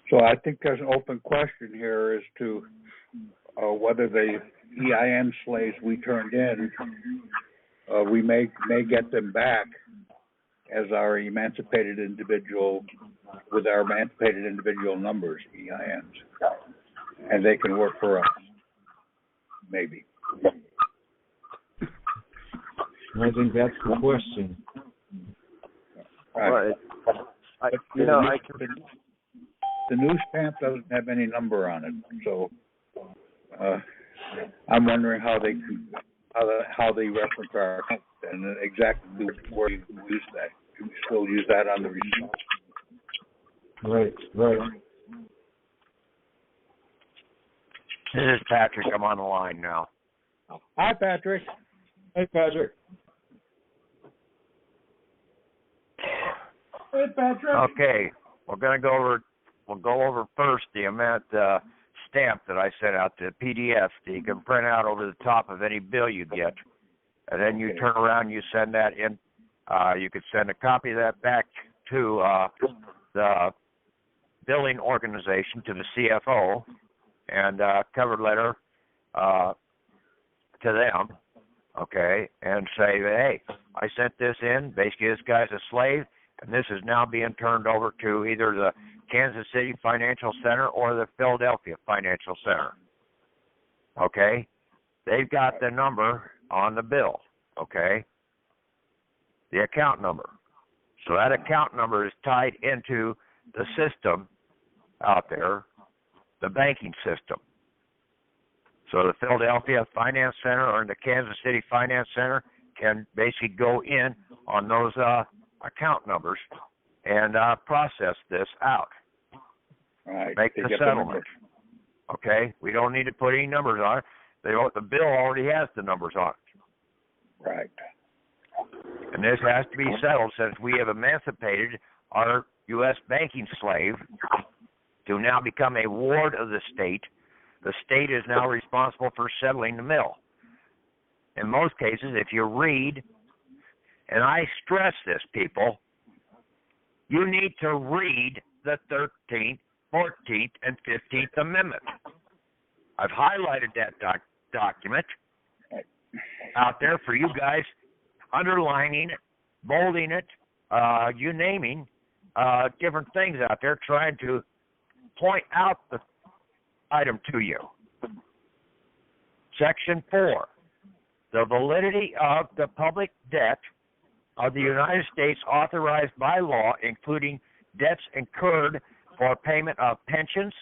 So I think there's an open question here as to whether the EIN slaves we turned in, we may get them back as our emancipated individual, with our emancipated individual numbers, EINs, and they can work for us, maybe. I think that's the question. Right. But, The new stamp doesn't have any number on it, so I'm wondering how they reference our account and exactly where you use that. Do we still use that on the receipt? Right. This is Patrick. I'm on the line now. Hi, Patrick. Hey, Patrick. Hey, Patrick. Okay, we'll go over first the amount stamp that I sent out, the PDF that you can print out over the top of any bill you get, and then you turn around, you send that in. You could send a copy of that back to the billing organization, to the CFO, and cover letter to them, okay, and say, hey, I sent this in. Basically, this guy's a slave, and this is now being turned over to either the Kansas City Financial Center or the Philadelphia Financial Center. Okay? They've got the number on the bill, okay? The account number. So that account number is tied into the system out there, the banking system. So the Philadelphia Finance Center or the Kansas City Finance Center can basically go in on those account numbers and process this out. Right. Make the settlement. Okay? We don't need to put any numbers on it. The bill already has the numbers on it. Right. And this has to be settled since we have emancipated our U.S. banking slave to now become a ward of the state. The state is now responsible for settling the mill. In most cases, if you read, and I stress this, people, you need to read the 13th, 14th, and 15th Amendment. I've highlighted that document out there for you guys, underlining it, bolding it, you naming different things out there, trying to point out the item to you. Section 4, the validity of the public debt of the United States authorized by law, including debts incurred for payment of pensions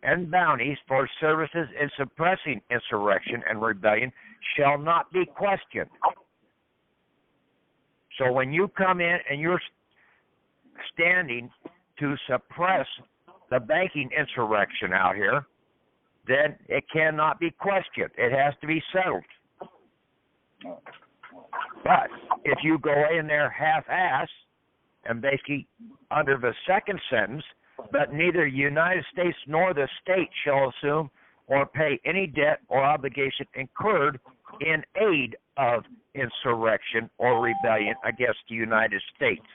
and bounties for services in suppressing insurrection and rebellion, shall not be questioned. So when you come in and you're standing to suppress the banking insurrection out here, then it cannot be questioned. It has to be settled. But if you go in there half-ass and basically under the second sentence, but neither the United States nor the state shall assume or pay any debt or obligation incurred in aid of insurrection or rebellion against the United States.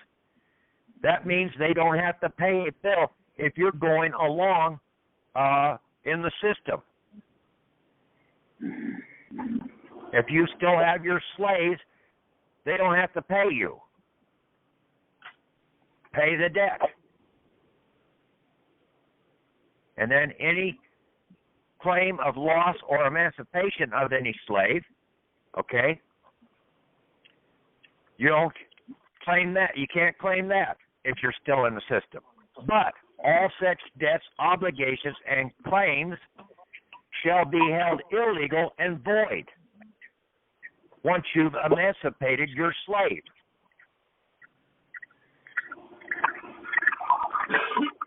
That means they don't have to pay a bill if you're going along in the system. If you still have your slaves, they don't have to pay you. Pay the debt. And then any claim of loss or emancipation of any slave, okay, you don't claim that. You can't claim that if you're still in the system. But all such debts, obligations, and claims shall be held illegal and void once you've emancipated your slave.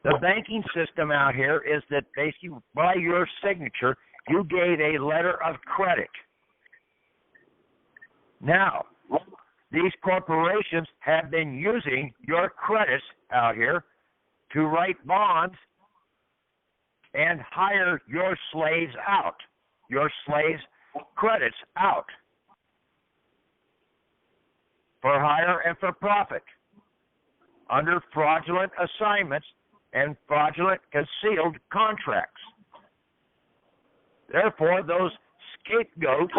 The banking system out here is that basically by your signature, you gave a letter of credit. Now, these corporations have been using your credits out here to write bonds and hire your slaves out, your slaves' credits out for hire and for profit under fraudulent assignments and fraudulent concealed contracts. Therefore, those scapegoats,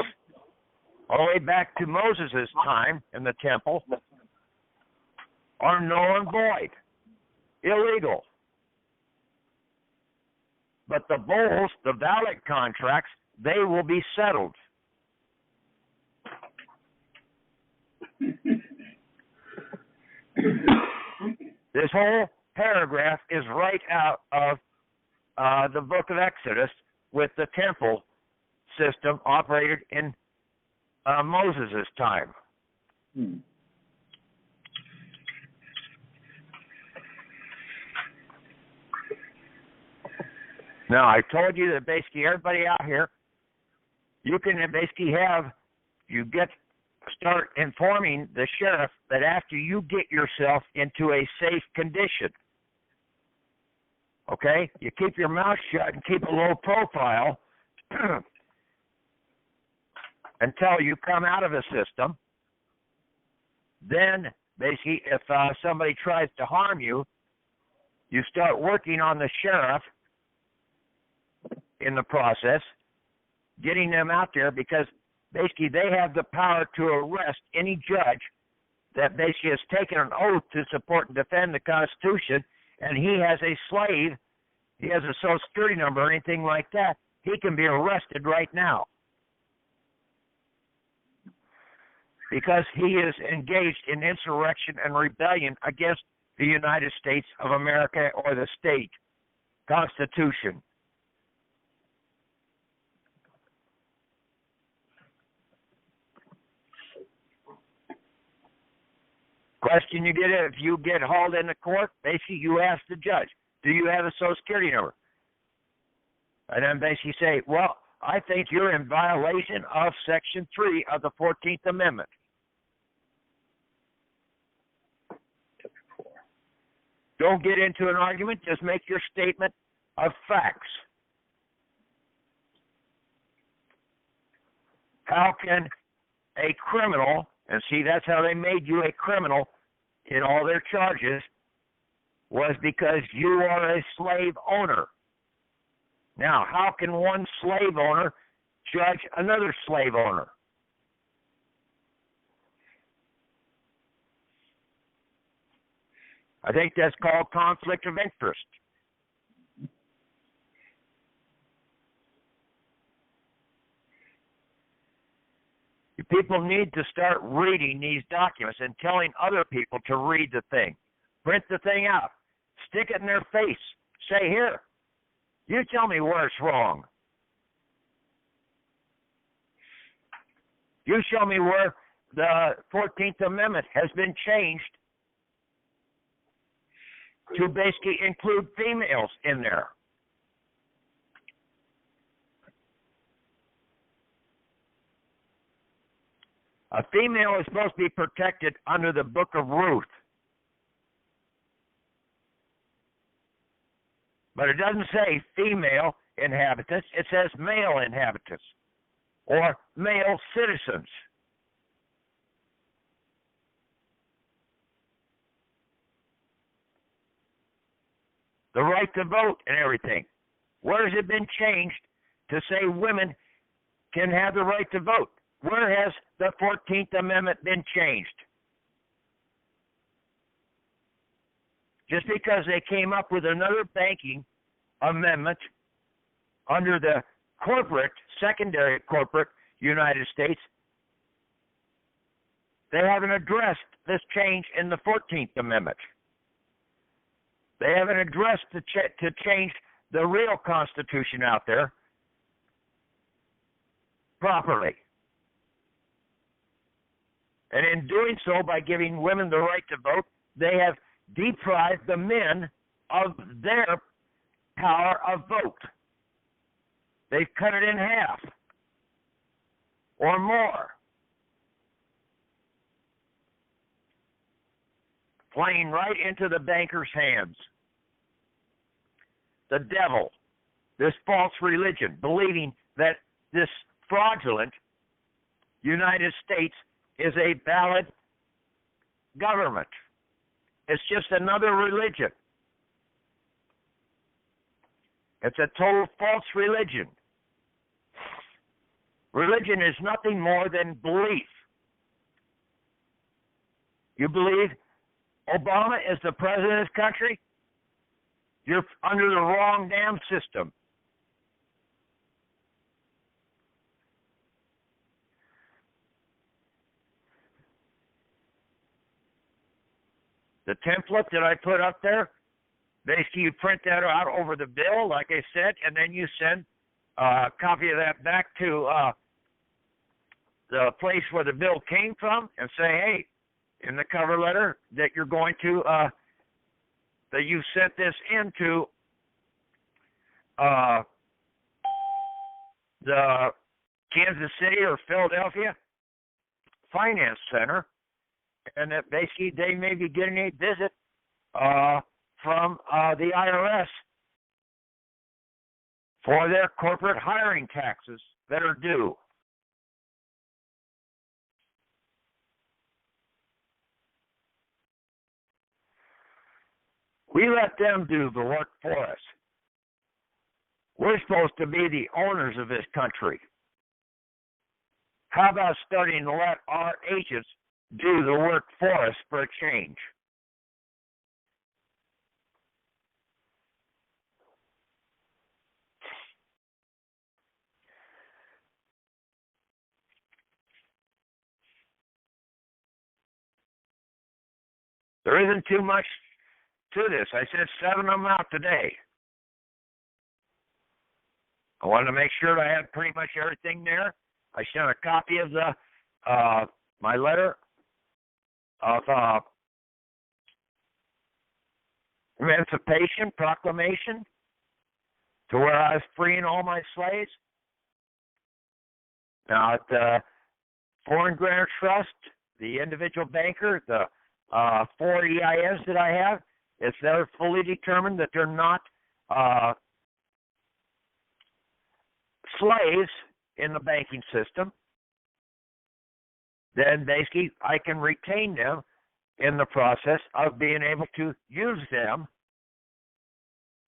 all the way back to Moses' time in the temple, are null and void, illegal. But the bulls, the valid contracts, they will be settled. This whole paragraph is right out of the book of Exodus with the temple system operated in Moses' time. Now, I told you that basically everybody out here, you can basically start informing the sheriff that after you get yourself into a safe condition, okay, you keep your mouth shut and keep a low profile until you come out of the system. Then, basically, if somebody tries to harm you, you start working on the sheriff in the process, getting them out there, because basically they have the power to arrest any judge that basically has taken an oath to support and defend the Constitution, and he has a slave, he has a Social Security number or anything like that, he can be arrested right now because he is engaged in insurrection and rebellion against the United States of America or the state Constitution. Question you get if you get hauled into court, basically you ask the judge, do you have a Social Security number? And then basically say, well, I think you're in violation of Section 3 of the 14th Amendment. Don't get into an argument, just make your statement of facts. How can a criminal, and see, that's how they made you a criminal in all their charges, was because you are a slave owner. Now, how can one slave owner judge another slave owner? I think that's called conflict of interest. People need to start reading these documents and telling other people to read the thing. Print the thing out. Stick it in their face. Say, here, you tell me where it's wrong. You show me where the 14th Amendment has been changed to basically include females in there. A female is supposed to be protected under the Book of Ruth. But it doesn't say female inhabitants, it says male inhabitants or male citizens. The right to vote and everything. Where has it been changed to say women can have the right to vote? Where has the 14th Amendment been changed? Just because they came up with another banking amendment under the corporate, secondary corporate United States, they haven't addressed this change in the 14th Amendment. They haven't addressed to change the real Constitution out there properly. And in doing so, by giving women the right to vote, they have deprived the men of their power of vote. They've cut it in half or more. Playing right into the bankers' hands. the devil, this false religion, believing that this fraudulent United States is a valid government. It's just another religion. It's a total false religion. Religion is nothing more than belief. You believe Obama is the president of this country? You're under the wrong damn system. The template that I put up there, basically you print that out over the bill, like I said, and then you send a copy of that back to the place where the bill came from and say, hey, in the cover letter that you're going to, that you sent this into the Kansas City or Philadelphia Finance Center, and that basically they may be getting a visit from the IRS for their corporate hiring taxes that are due. We let them do the work for us. We're supposed to be the owners of this country. How about starting to let our agents do the work for us for a change? There isn't too much to this. I sent 7 of them out today. I wanted to make sure that I had pretty much everything there. I sent a copy of the my letter of Emancipation, Proclamation, to where I was freeing all my slaves. Now, at the Foreign Grantor Trust, the individual banker, the 4 EINs that I have, if they're fully determined that they're not slaves in the banking system, then basically I can retain them in the process of being able to use them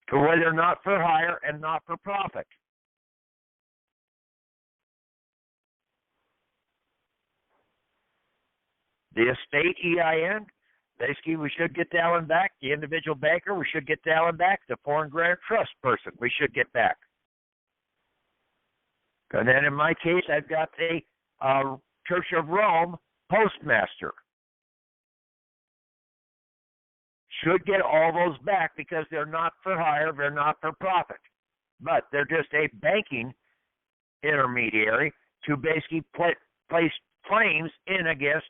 to where they're not for hire and not for profit. The estate EIN, basically we should get that one back. The individual banker, we should get that one back. The foreign grantor trust person, we should get back. And then in my case, I've got the Church of Rome postmaster. Should get all those back because they're not for hire, they're not for profit. But they're just a banking intermediary to basically place claims in against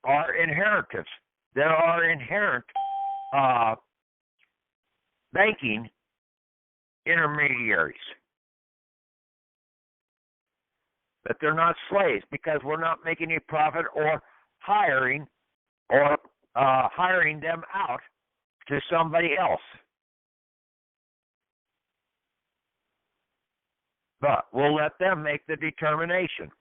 our inheritance. There are inherent banking intermediaries. That they're not slaves because we're not making any profit or hiring them out to somebody else. But we'll let them make the determination.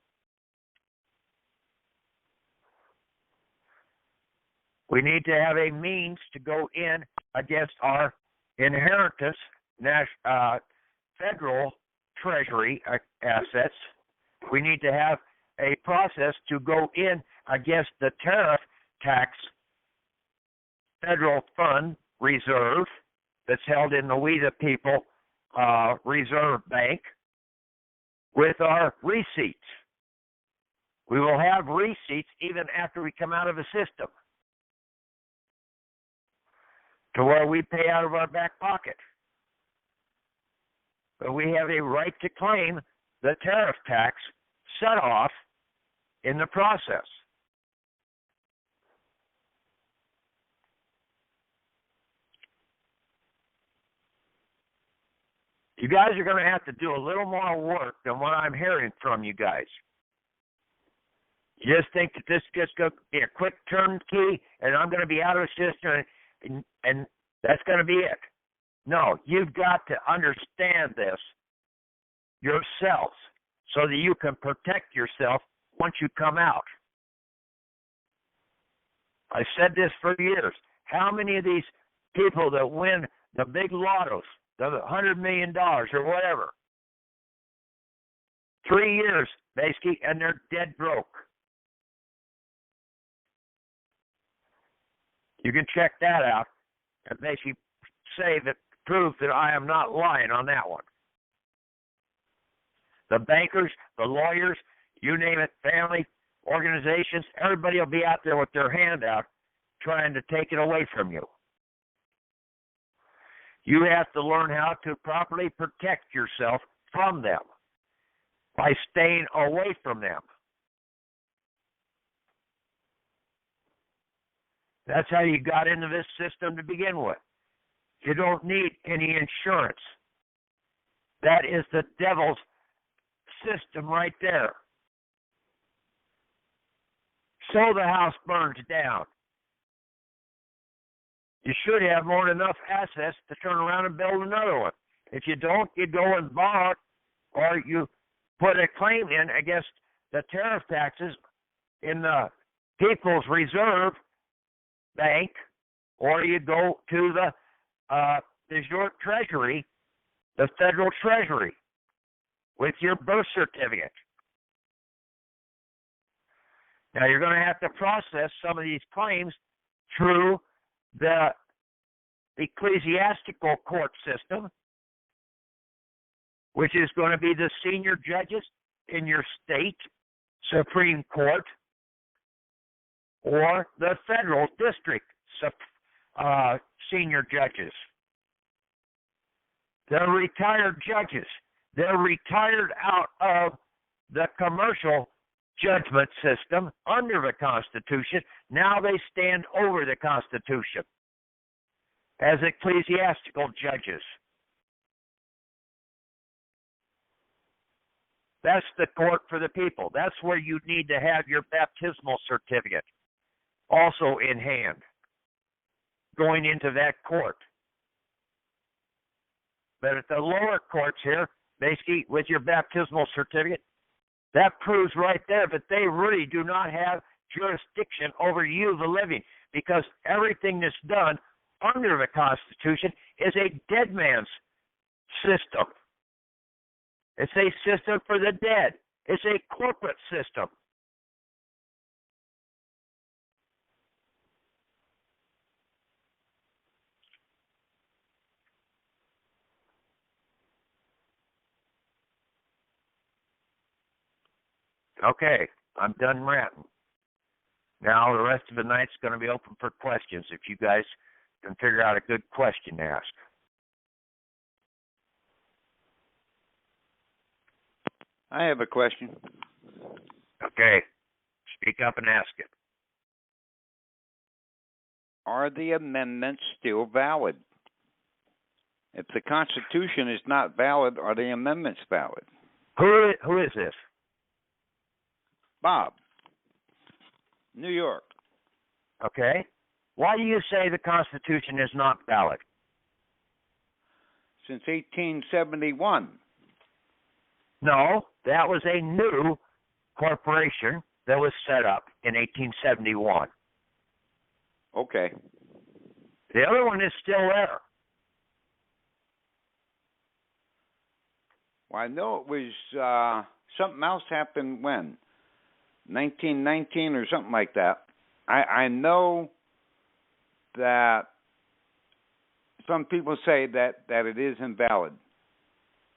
We need to have a means to go in against our inheritance, federal treasury assets. We need to have a process to go in against the tariff tax federal fund reserve that's held in the We the People Reserve Bank with our receipts. We will have receipts even after we come out of the system to where we pay out of our back pocket. But we have a right to claim the tariff tax set off in the process. You guys are going to have to do a little more work than what I'm hearing from you guys. You just think that this is just going to be a quick turnkey and I'm going to be out of the system and that's going to be it. No, you've got to understand this yourself so that you can protect yourself once you come out. I've said this for years. How many of these people that win the big lottos, the $100 million or whatever, 3 years basically, and they're dead broke? You can check that out and basically say that proof that I am not lying on that one. The bankers, the lawyers, you name it, family, organizations, everybody will be out there with their hand out trying to take it away from you. You have to learn how to properly protect yourself from them by staying away from them. That's how you got into this system to begin with. You don't need any insurance. That is the devil's system right there. So the house burns down. You should have more than enough assets to turn around and build another one. If you don't, you go and borrow it, or you put a claim in against the tariff taxes in the People's Reserve Bank, or you go to your Treasury, the Federal Treasury, with your birth certificate. Now, you're going to have to process some of these claims through the Ecclesiastical Court system, which is going to be the senior judges in your state Supreme Court, or the federal district senior judges. They're retired judges. They're retired out of the commercial judgment system under the Constitution. Now they stand over the Constitution as ecclesiastical judges. That's the court for the people. That's where you need to have your baptismal certificate also in hand, going into that court. But at the lower courts here, basically with your baptismal certificate, that proves right there that they really do not have jurisdiction over you, the living, because everything that's done under the Constitution is a dead man's system. It's a system for the dead. It's a corporate system. Okay, I'm done ranting. Now the rest of the night's going to be open for questions if you guys can figure out a good question to ask. I have a question. Okay, speak up and ask it. Are the amendments still valid? If the Constitution is not valid, are the amendments valid? Who is this? Bob, New York. Okay. Why do you say the Constitution is not valid? Since 1871. No, that was a new corporation that was set up in 1871. Okay. The other one is still there. Well, I know it was something else happened when? 1919 or something like that. I know that some people say that it is invalid.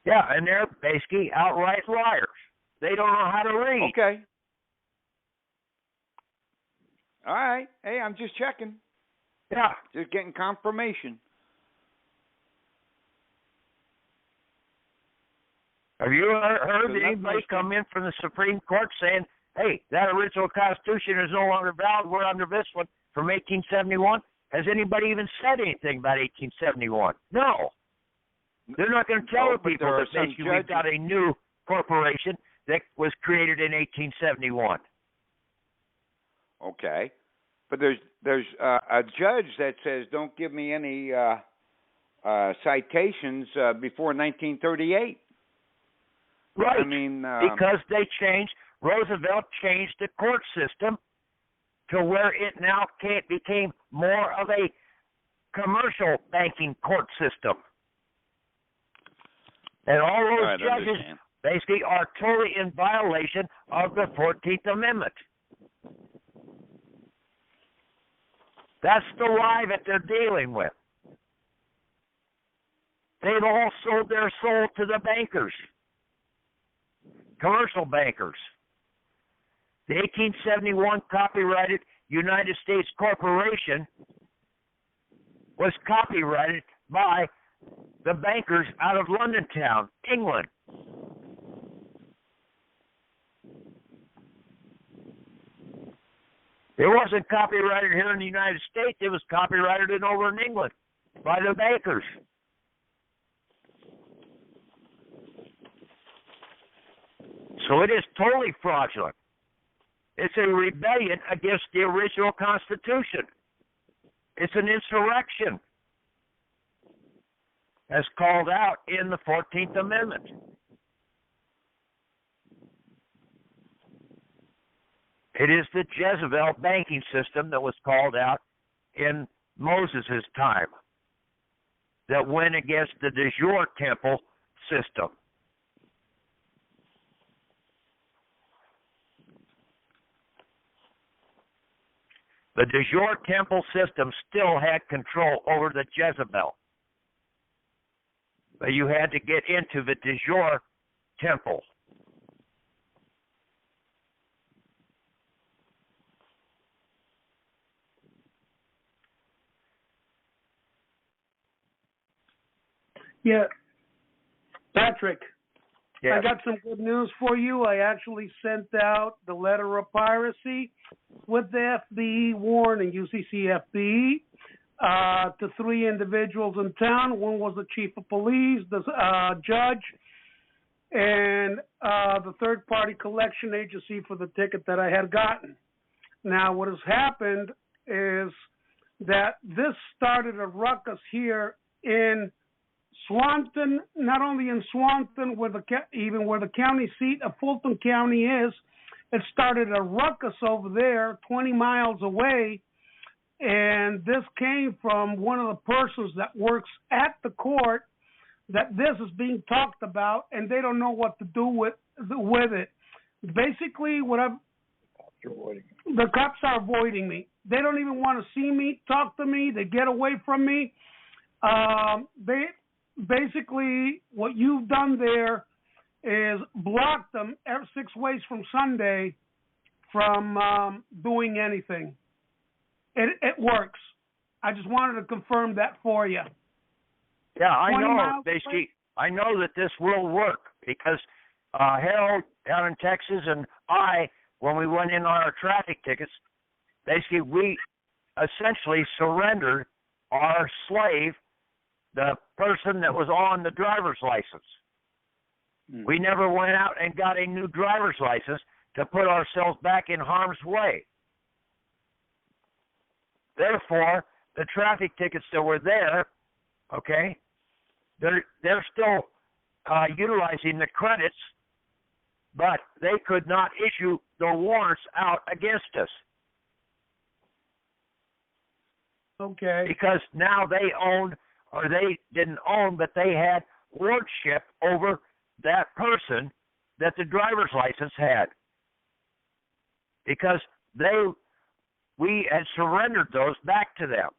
Yeah, and they're basically outright liars. They don't know how to read. Okay. All right. Hey, I'm just checking. Yeah. Just getting confirmation. Have you heard anybody come in from the Supreme Court saying, hey, that original Constitution is no longer valid, we're under this one from 1871? Has anybody even said anything about 1871? No. They're not going to tell the people that basically we've got a new corporation that was created in 1871. Okay. But there's a judge that says, don't give me any citations before 1938. Right. I mean, because Roosevelt changed the court system to where it now became more of a commercial banking court system. And all those judges basically are totally in violation of the 14th Amendment. That's the lie that they're dealing with. They've all sold their soul to the bankers, commercial bankers. The 1871 copyrighted United States Corporation was copyrighted by the bankers out of London Town, England. It wasn't copyrighted here in the United States. It was copyrighted over in England by the bankers. So it is totally fraudulent. It's a rebellion against the original Constitution. It's an insurrection, as called out in the 14th Amendment. It is the Jezebel banking system that was called out in Moses' time that went against the de jure temple system. The de jure temple system still had control over the Jezebel. But you had to get into the de jure temple. Yeah. Patrick, Yes. I got some good news for you. I actually sent out the letter of piracy with the FBE warning, UCC FBE, to 3 individuals in town. One was the chief of police, the judge, and the third-party collection agency for the ticket that I had gotten. Now, what has happened is that this started a ruckus here in Swanton, not only in Swanton, even where the county seat of Fulton County is. It started a ruckus over there 20 miles away, and this came from one of the persons that works at the court, that this is being talked about, and they don't know what to do with it. Basically, the cops are avoiding me. They don't even want to see me, talk to me. They get away from me. Basically, what you've done there is block them 6 ways from Sunday from doing anything. It works. I just wanted to confirm that for you. Yeah, I know. Basically, I know that this will work because Harold down in Texas and I, when we went in on our traffic tickets, basically we essentially surrendered our slave, the person that was on the driver's license. We never went out and got a new driver's license to put ourselves back in harm's way. Therefore, the traffic tickets that were there, okay, they're still utilizing the credits, but they could not issue the warrants out against us. Okay. Because now they owned, or they didn't own, but they had lordship over that person that the driver's license had. Because we had surrendered those back to them.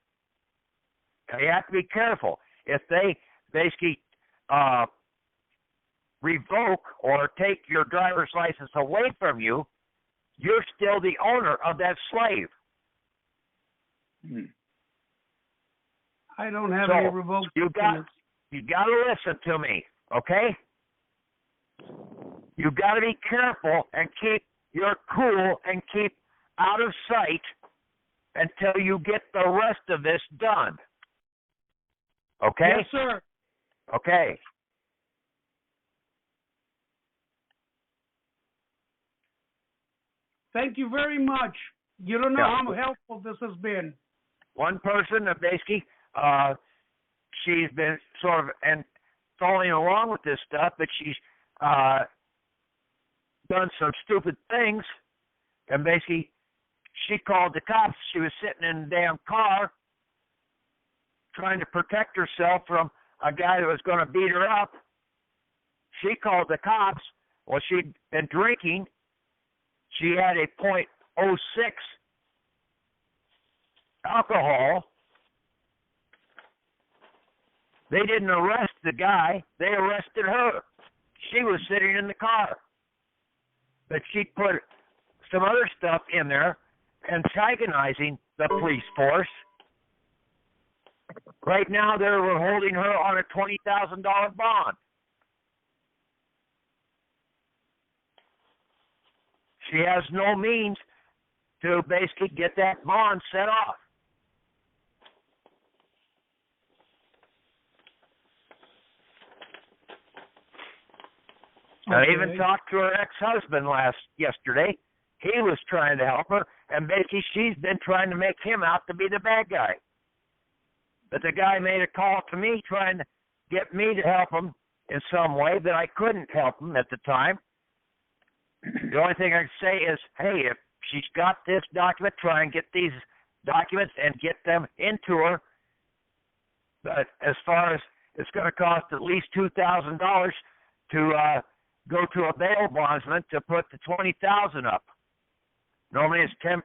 Now, you have to be careful. If they basically revoke or take your driver's license away from you, you're still the owner of that slave. I don't have any revoked. You got to listen to me, okay? You got to be careful and keep your cool and keep out of sight until you get the rest of this done. Okay? Yes, sir. Okay. Thank you very much. You don't know how helpful this has been. One person that basically she's been sort of and following along with this stuff, but she's done some stupid things, and basically she called the cops. She was sitting in a damn car trying to protect herself from a guy that was going to beat her up. She called the cops. Well, she'd been drinking. She had a .06 alcohol. They didn't arrest the guy. They arrested her. She was sitting in the car. But she put some other stuff in there, antagonizing the police force. Right now, they're holding her on a $20,000 bond. She has no means to basically get that bond set off. I even talked to her ex-husband yesterday. He was trying to help her, and basically she's been trying to make him out to be the bad guy. But the guy made a call to me trying to get me to help him in some way, but I couldn't help him at the time. The only thing I can say is, hey, if she's got this document, try and get these documents and get them into her. But as far as it's going to cost at least $2,000 to go to a bail bondsman to put the $20,000 up. Normally it's 10%.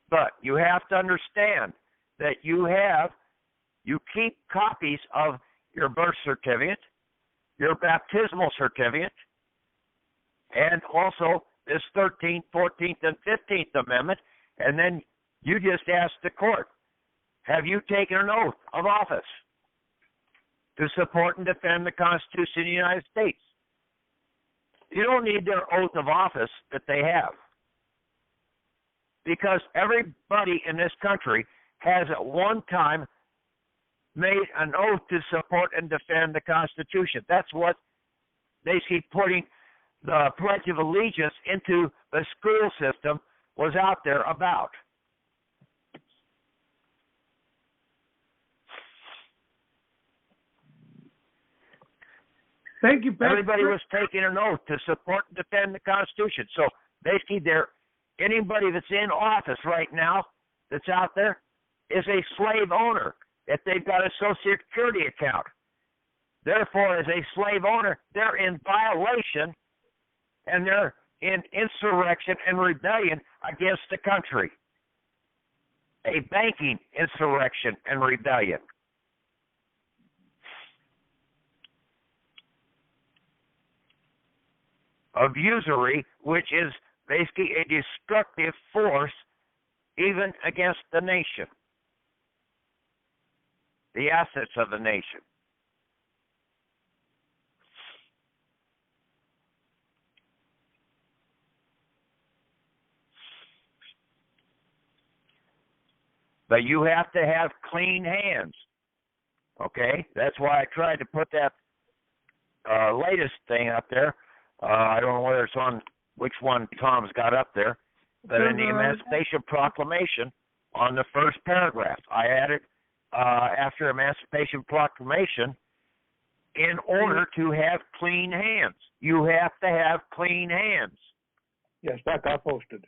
But you have to understand that you keep copies of your birth certificate, your baptismal certificate, and also this 13th, 14th, and 15th Amendment, and then you just ask the court, have you taken an oath of office to support and defend the Constitution of the United States? You don't need their oath of office that they have, because everybody in this country has at one time made an oath to support and defend the Constitution. That's what they keep putting the Pledge of Allegiance into the school system was out there about. Thank you, Pastor. Everybody was taking an oath to support and defend the Constitution. So basically, anybody that's in office right now that's out there is a slave owner if they've got a Social Security account. Therefore, as a slave owner, they're in violation and they're in insurrection and rebellion against the country. A banking insurrection and rebellion. Of usury, which is basically a destructive force even against the nation, the assets of the nation. But you have to have clean hands, okay? That's why I tried to put that latest thing up there. I don't know whether it's on which one Tom's got up there, but in the Emancipation Proclamation, on the first paragraph, I added, after Emancipation Proclamation, in order to have clean hands. You have to have clean hands. Yes, that got posted.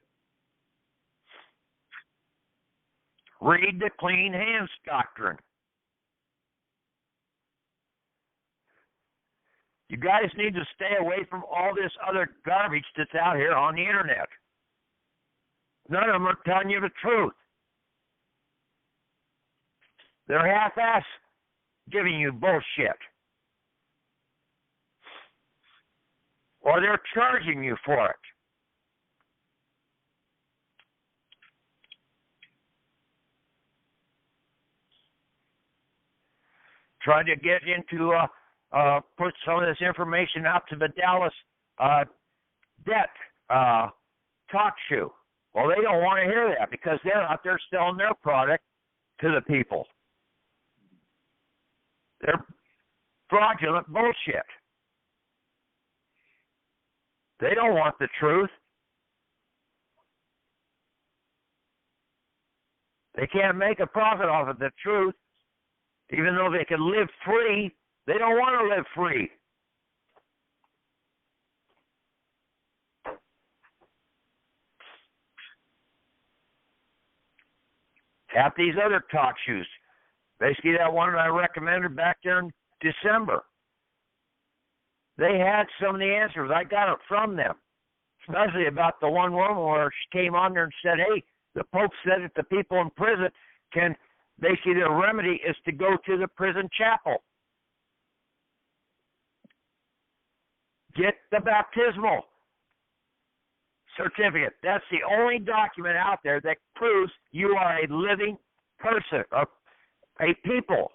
Read the clean hands doctrine. You guys need to stay away from all this other garbage that's out here on the internet. None of them are telling you the truth. They're half-ass giving you bullshit. Or they're charging you for it. Trying to get into put some of this information out to the Dallas debt talk show. Well, they don't want to hear that because they're out there selling their product to the people. They're fraudulent bullshit. They don't want the truth. They can't make a profit off of the truth. Even though they can live free, they don't want to live free. At these other talk shows, basically that one I recommended back there in December, they had some of the answers. I got it from them, especially about the one woman where she came on there and said, hey, the Pope said that the people in prison can, basically their remedy is to go to the prison chapel. Get the baptismal certificate. That's the only document out there that proves you are a living person, a people.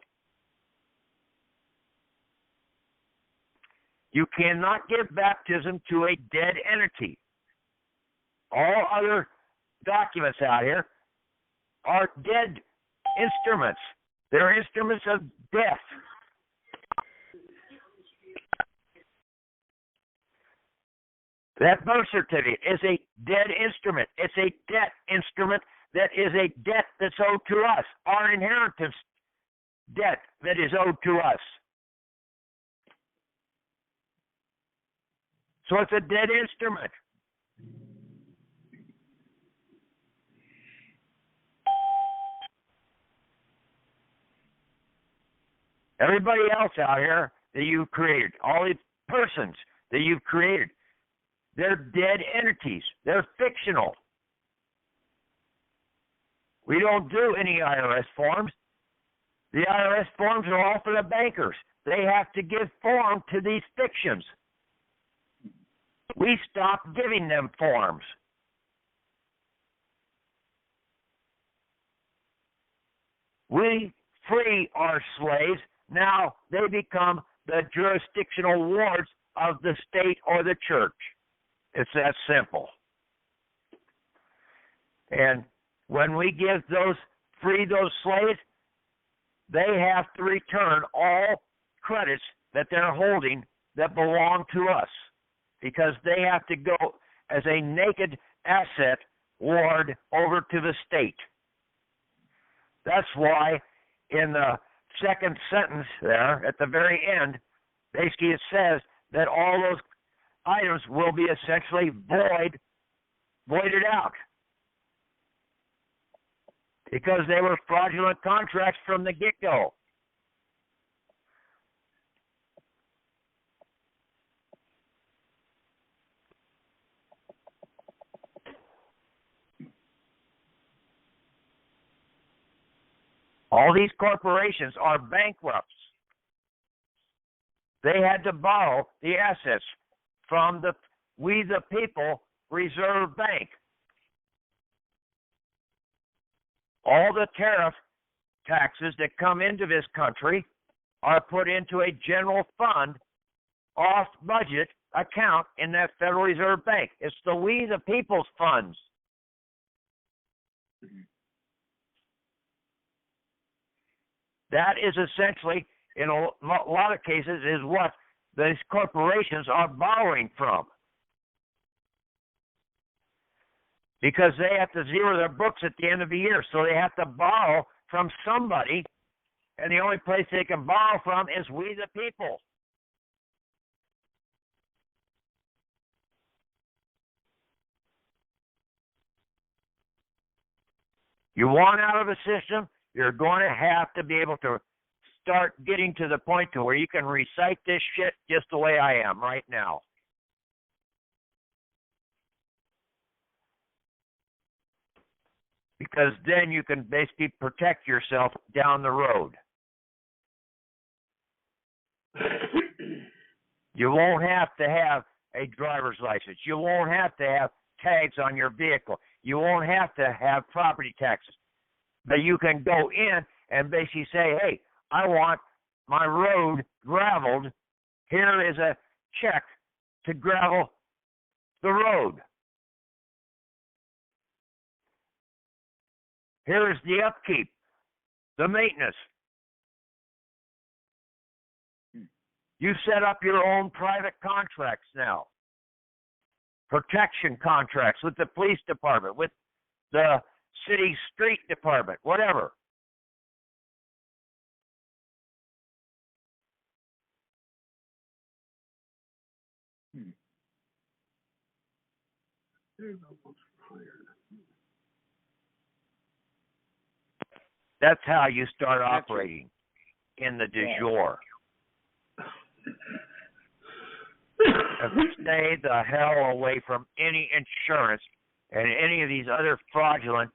You cannot give baptism to a dead entity. All other documents out here are dead instruments. They're instruments of death. That birth certificate is a dead instrument. It's a debt instrument that is a debt that's owed to us, our inheritance debt that is owed to us. So it's a dead instrument. Everybody else out here that you've created, all these persons that you've created, they're dead entities. They're fictional. We don't do any IRS forms. The IRS forms are all for the bankers. They have to give form to these fictions. We stopped giving them forms. We free our slaves. Now they become the jurisdictional wards of the state or the church. It's that simple. And when we free those slaves, they have to return all credits that they're holding that belong to us, because they have to go as a naked asset ward over to the state. That's why in the second sentence there at the very end, basically it says that all those items will be essentially voided out, because they were fraudulent contracts from the get-go. All these corporations are bankrupts. They had to borrow the assets from We the People Reserve Bank. All the tariff taxes that come into this country are put into a general fund off budget account in that Federal Reserve Bank. It's the We the People's funds. That is essentially, in a lot of cases, is what these corporations are borrowing from. Because they have to zero their books at the end of the year, so they have to borrow from somebody, and the only place they can borrow from is We the People. You want out of a system, you're going to have to be able to start getting to the point to where you can recite this shit just the way I am right now. Because then you can basically protect yourself down the road. You won't have to have a driver's license. You won't have to have tags on your vehicle. You won't have to have property taxes. But you can go in and basically say, hey, I want my road graveled. Here is a check to gravel the road. Here is the upkeep, the maintenance. You set up your own private contracts now. Protection contracts with the police department, with the city street department, whatever. That's how you start operating in the du jour. And stay the hell away from any insurance and any of these other fraudulent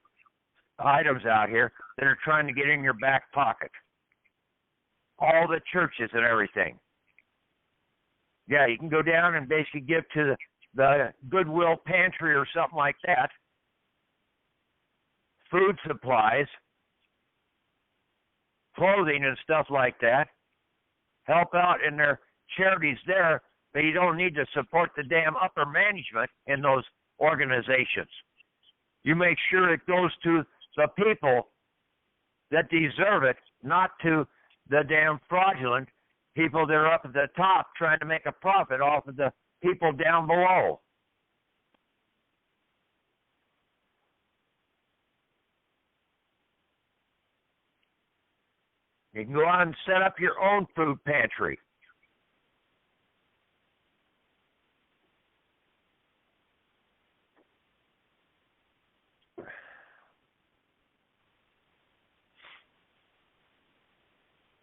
items out here that are trying to get in your back pocket. All the churches and everything. Yeah, you can go down and basically give to the Goodwill Pantry or something like that. Food supplies, clothing and stuff like that. Help out in their charities there, but you don't need to support the damn upper management in those organizations. You make sure it goes to the people that deserve it, not to the damn fraudulent people that are up at the top trying to make a profit off of the people down below. You can go out and set up your own food pantry.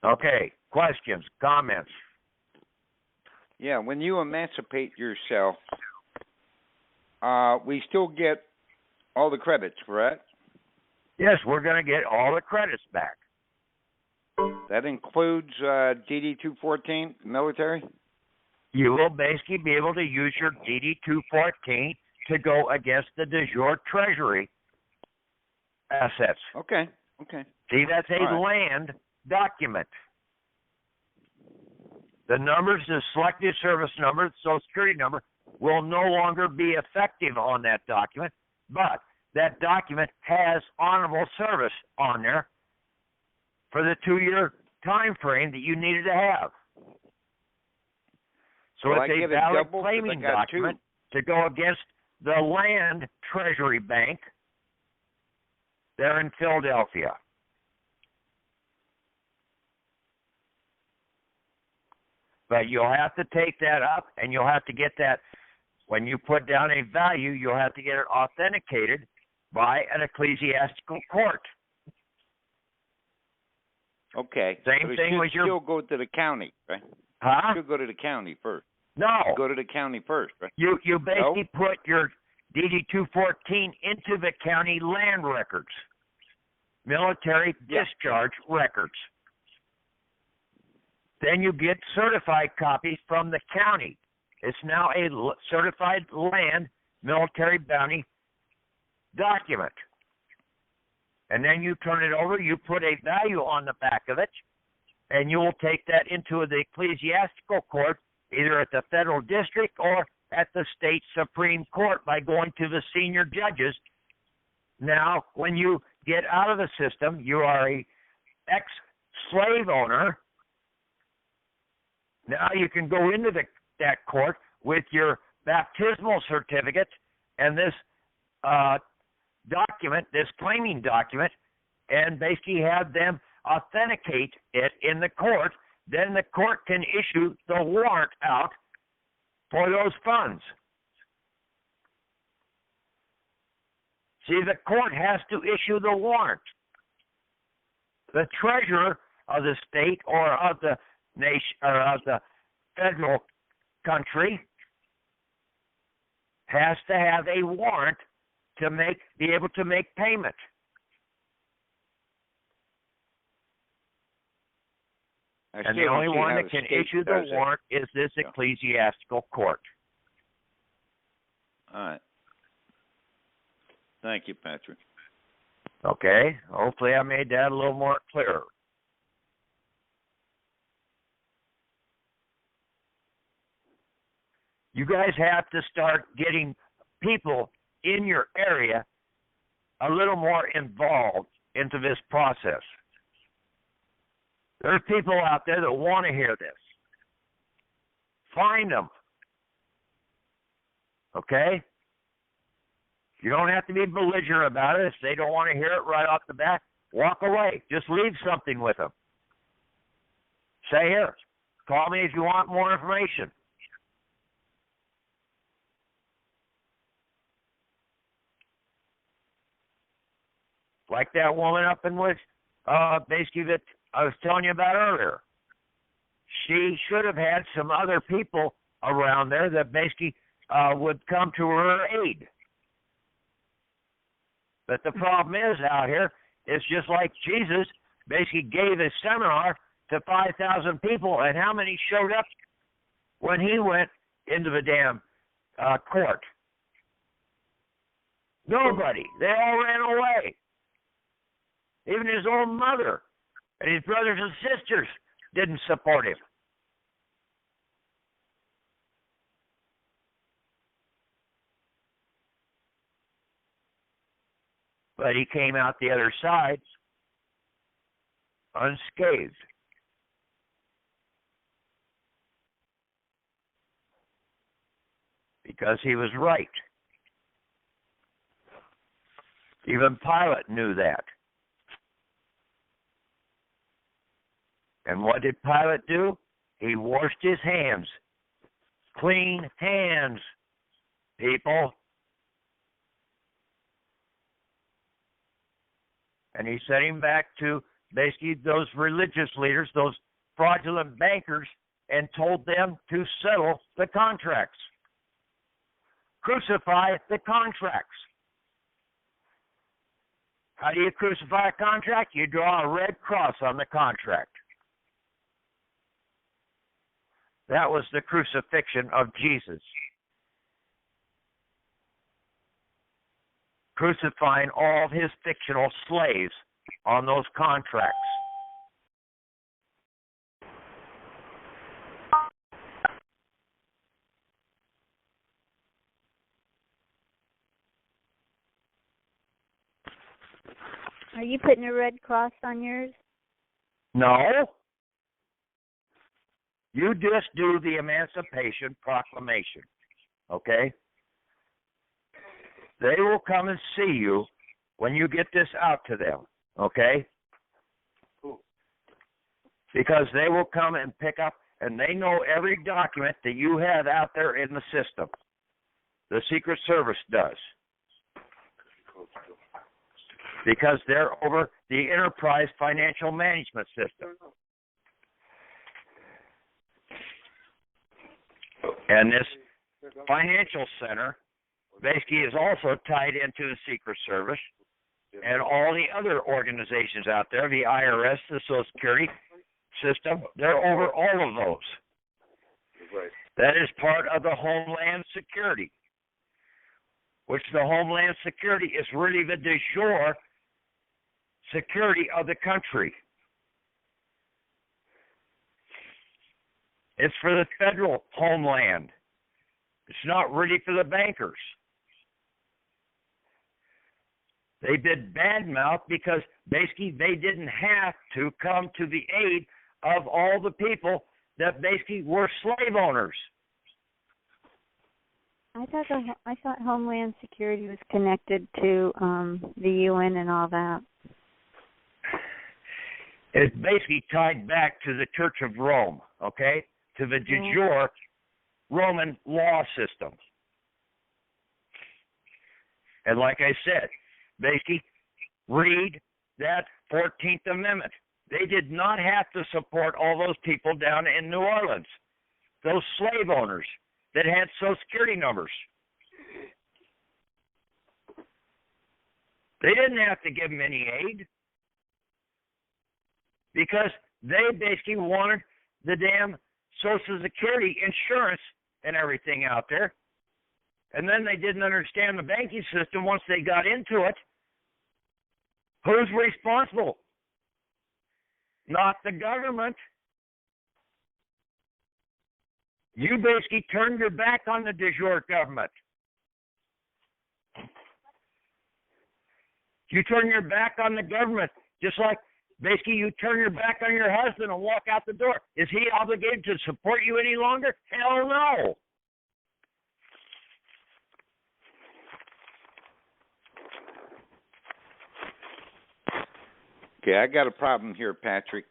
Okay, questions, comments? Yeah, when you emancipate yourself, we still get all the credits, correct? Yes, we're going to get all the credits back. That includes DD 214, military? You will basically be able to use your DD 214 to go against the de jure treasury assets. Okay. See, that's a All right. land document. The numbers, the selected service number, the Social Security number, will no longer be effective on that document, but that document has honorable service on there for the 2-year time frame that you needed to have. So Well, it's a valid claiming document to go against the land treasury bank there in Philadelphia. But you'll have to take that up, and you'll have to get that, when you put down a value, you'll have to get it authenticated by an ecclesiastical court. Okay. Same but thing with your... still go to the county, right? Huh? Still go to the county first. No. Go to the county first, right? You basically put your DD 214 into the county land records, military discharge records. Then you get certified copies from the county. It's now a certified land military bounty document. And then you turn it over, you put a value on the back of it, and you will take that into the ecclesiastical court, either at the federal district or at the state Supreme Court by going to the senior judges. Now, when you get out of the system, you are a ex-slave owner. Now you can go into that court with your baptismal certificate and this document, this claiming document, and basically have them authenticate it in the court. Then the court can issue the warrant out for those funds. See, the court has to issue the warrant. The treasurer of the state or of the nation or of the federal country has to have a warrant to be able to make payment. And the only one that can issue the warrant is this ecclesiastical court. All right. Thank you, Patrick. Okay. Hopefully I made that a little more clear. You guys have to start getting people in your area a little more involved into this process. There's people out there that want to hear this. Find them. Okay? You don't have to be belligerent about it. If they don't want to hear it right off the bat, walk away. Just leave something with them. Say, here, call me if you want more information. Like that woman up in which, basically that I was telling you about earlier. She should have had some other people around there that basically would come to her aid. But the problem is out here, it's just like Jesus basically gave a seminar to 5,000 people, and how many showed up when he went into the damn court? Nobody. They all ran away. Even his own mother and his brothers and sisters didn't support him. But he came out the other side unscathed. Because he was right. Even Pilate knew that. And what did Pilate do? He washed his hands. Clean hands, people. And he sent him back to basically those religious leaders, those fraudulent bankers, and told them to settle the contracts. Crucify the contracts. How do you crucify a contract? You draw a red cross on the contract. That was the crucifixion of Jesus. Crucifying all of his fictional slaves on those contracts. Are you putting a red cross on yours? No. You just do the Emancipation Proclamation, okay? They will come and see you when you get this out to them, okay? Because they will come and pick up, and they know every document that you have out there in the system. The Secret Service does. Because they're over the enterprise financial management system. And this financial center basically is also tied into the Secret Service and all the other organizations out there, the IRS, the Social Security system. They're over all of those. That is part of the Homeland Security, which the Homeland Security is really the de jure security of the country. It's for the federal homeland. It's not really for the bankers. They did bad mouth because basically they didn't have to come to the aid of all the people that basically were slave owners. I thought Homeland Security was connected to the UN and all that. It's basically tied back to the Church of Rome, okay? To the de jure Roman law system. And like I said, basically, read that 14th Amendment. They did not have to support all those people down in New Orleans, those slave owners that had Social Security numbers. They didn't have to give them any aid because they basically wanted the damn Social Security insurance and everything out there. And then they didn't understand the banking system once they got into it. Who's responsible? Not the government. You basically turned your back on the de jure government. You turn your back on the government, just like basically you turn your back on your husband and walk out the door. Is he obligated to support you any longer? Hell no. Okay, I got a problem here, Patrick.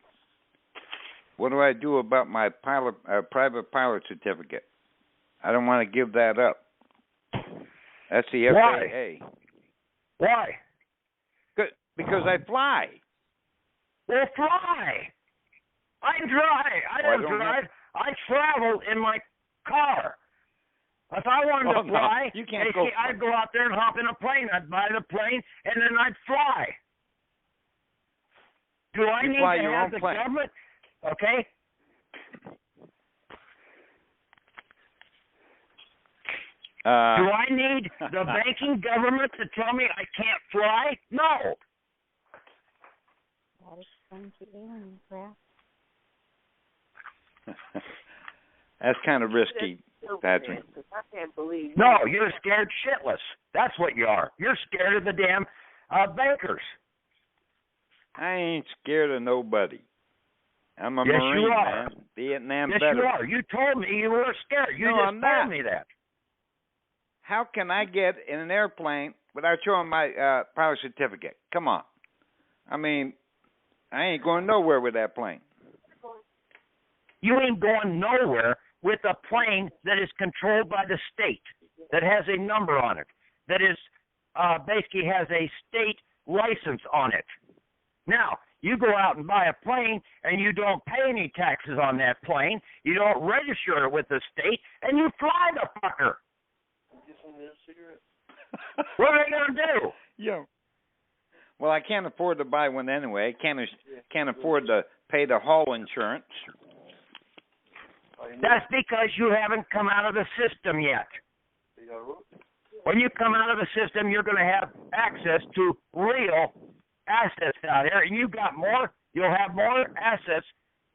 What do I do about my private pilot certificate? I don't want to give that up. That's the FAA. Why? Because I fly. Well, fly. I don't drive. I travel in my car. If I wanted to fly, you can't go. I'd go out there and hop in a plane. I'd buy the plane, and then I'd fly. Do I need to have the government? Okay. Do I need the banking government to tell me I can't fly? No. That explains the alien crap. That's kind of risky, Patrick. I can't believe. No, you're scared shitless. That's what you are. You're scared of the damn bankers. I ain't scared of nobody. I'm a Marine, man. Vietnam veteran. Yes, you are. You told me you were scared. You just told me that. How can I get in an airplane without showing my pilot certificate? Come on. I mean, I ain't going nowhere with that plane. You ain't going nowhere with a plane that is controlled by the state, that has a number on it, that is basically has a state license on it. Now, you go out and buy a plane, and you don't pay any taxes on that plane. You don't register it with the state, and you fly the fucker. What are they going to do? Yeah. Well, I can't afford to buy one anyway. I can't afford to pay the hull insurance. That's because you haven't come out of the system yet. When you come out of the system, you're going to have access to real assets out here, and you've got more. You'll have more assets.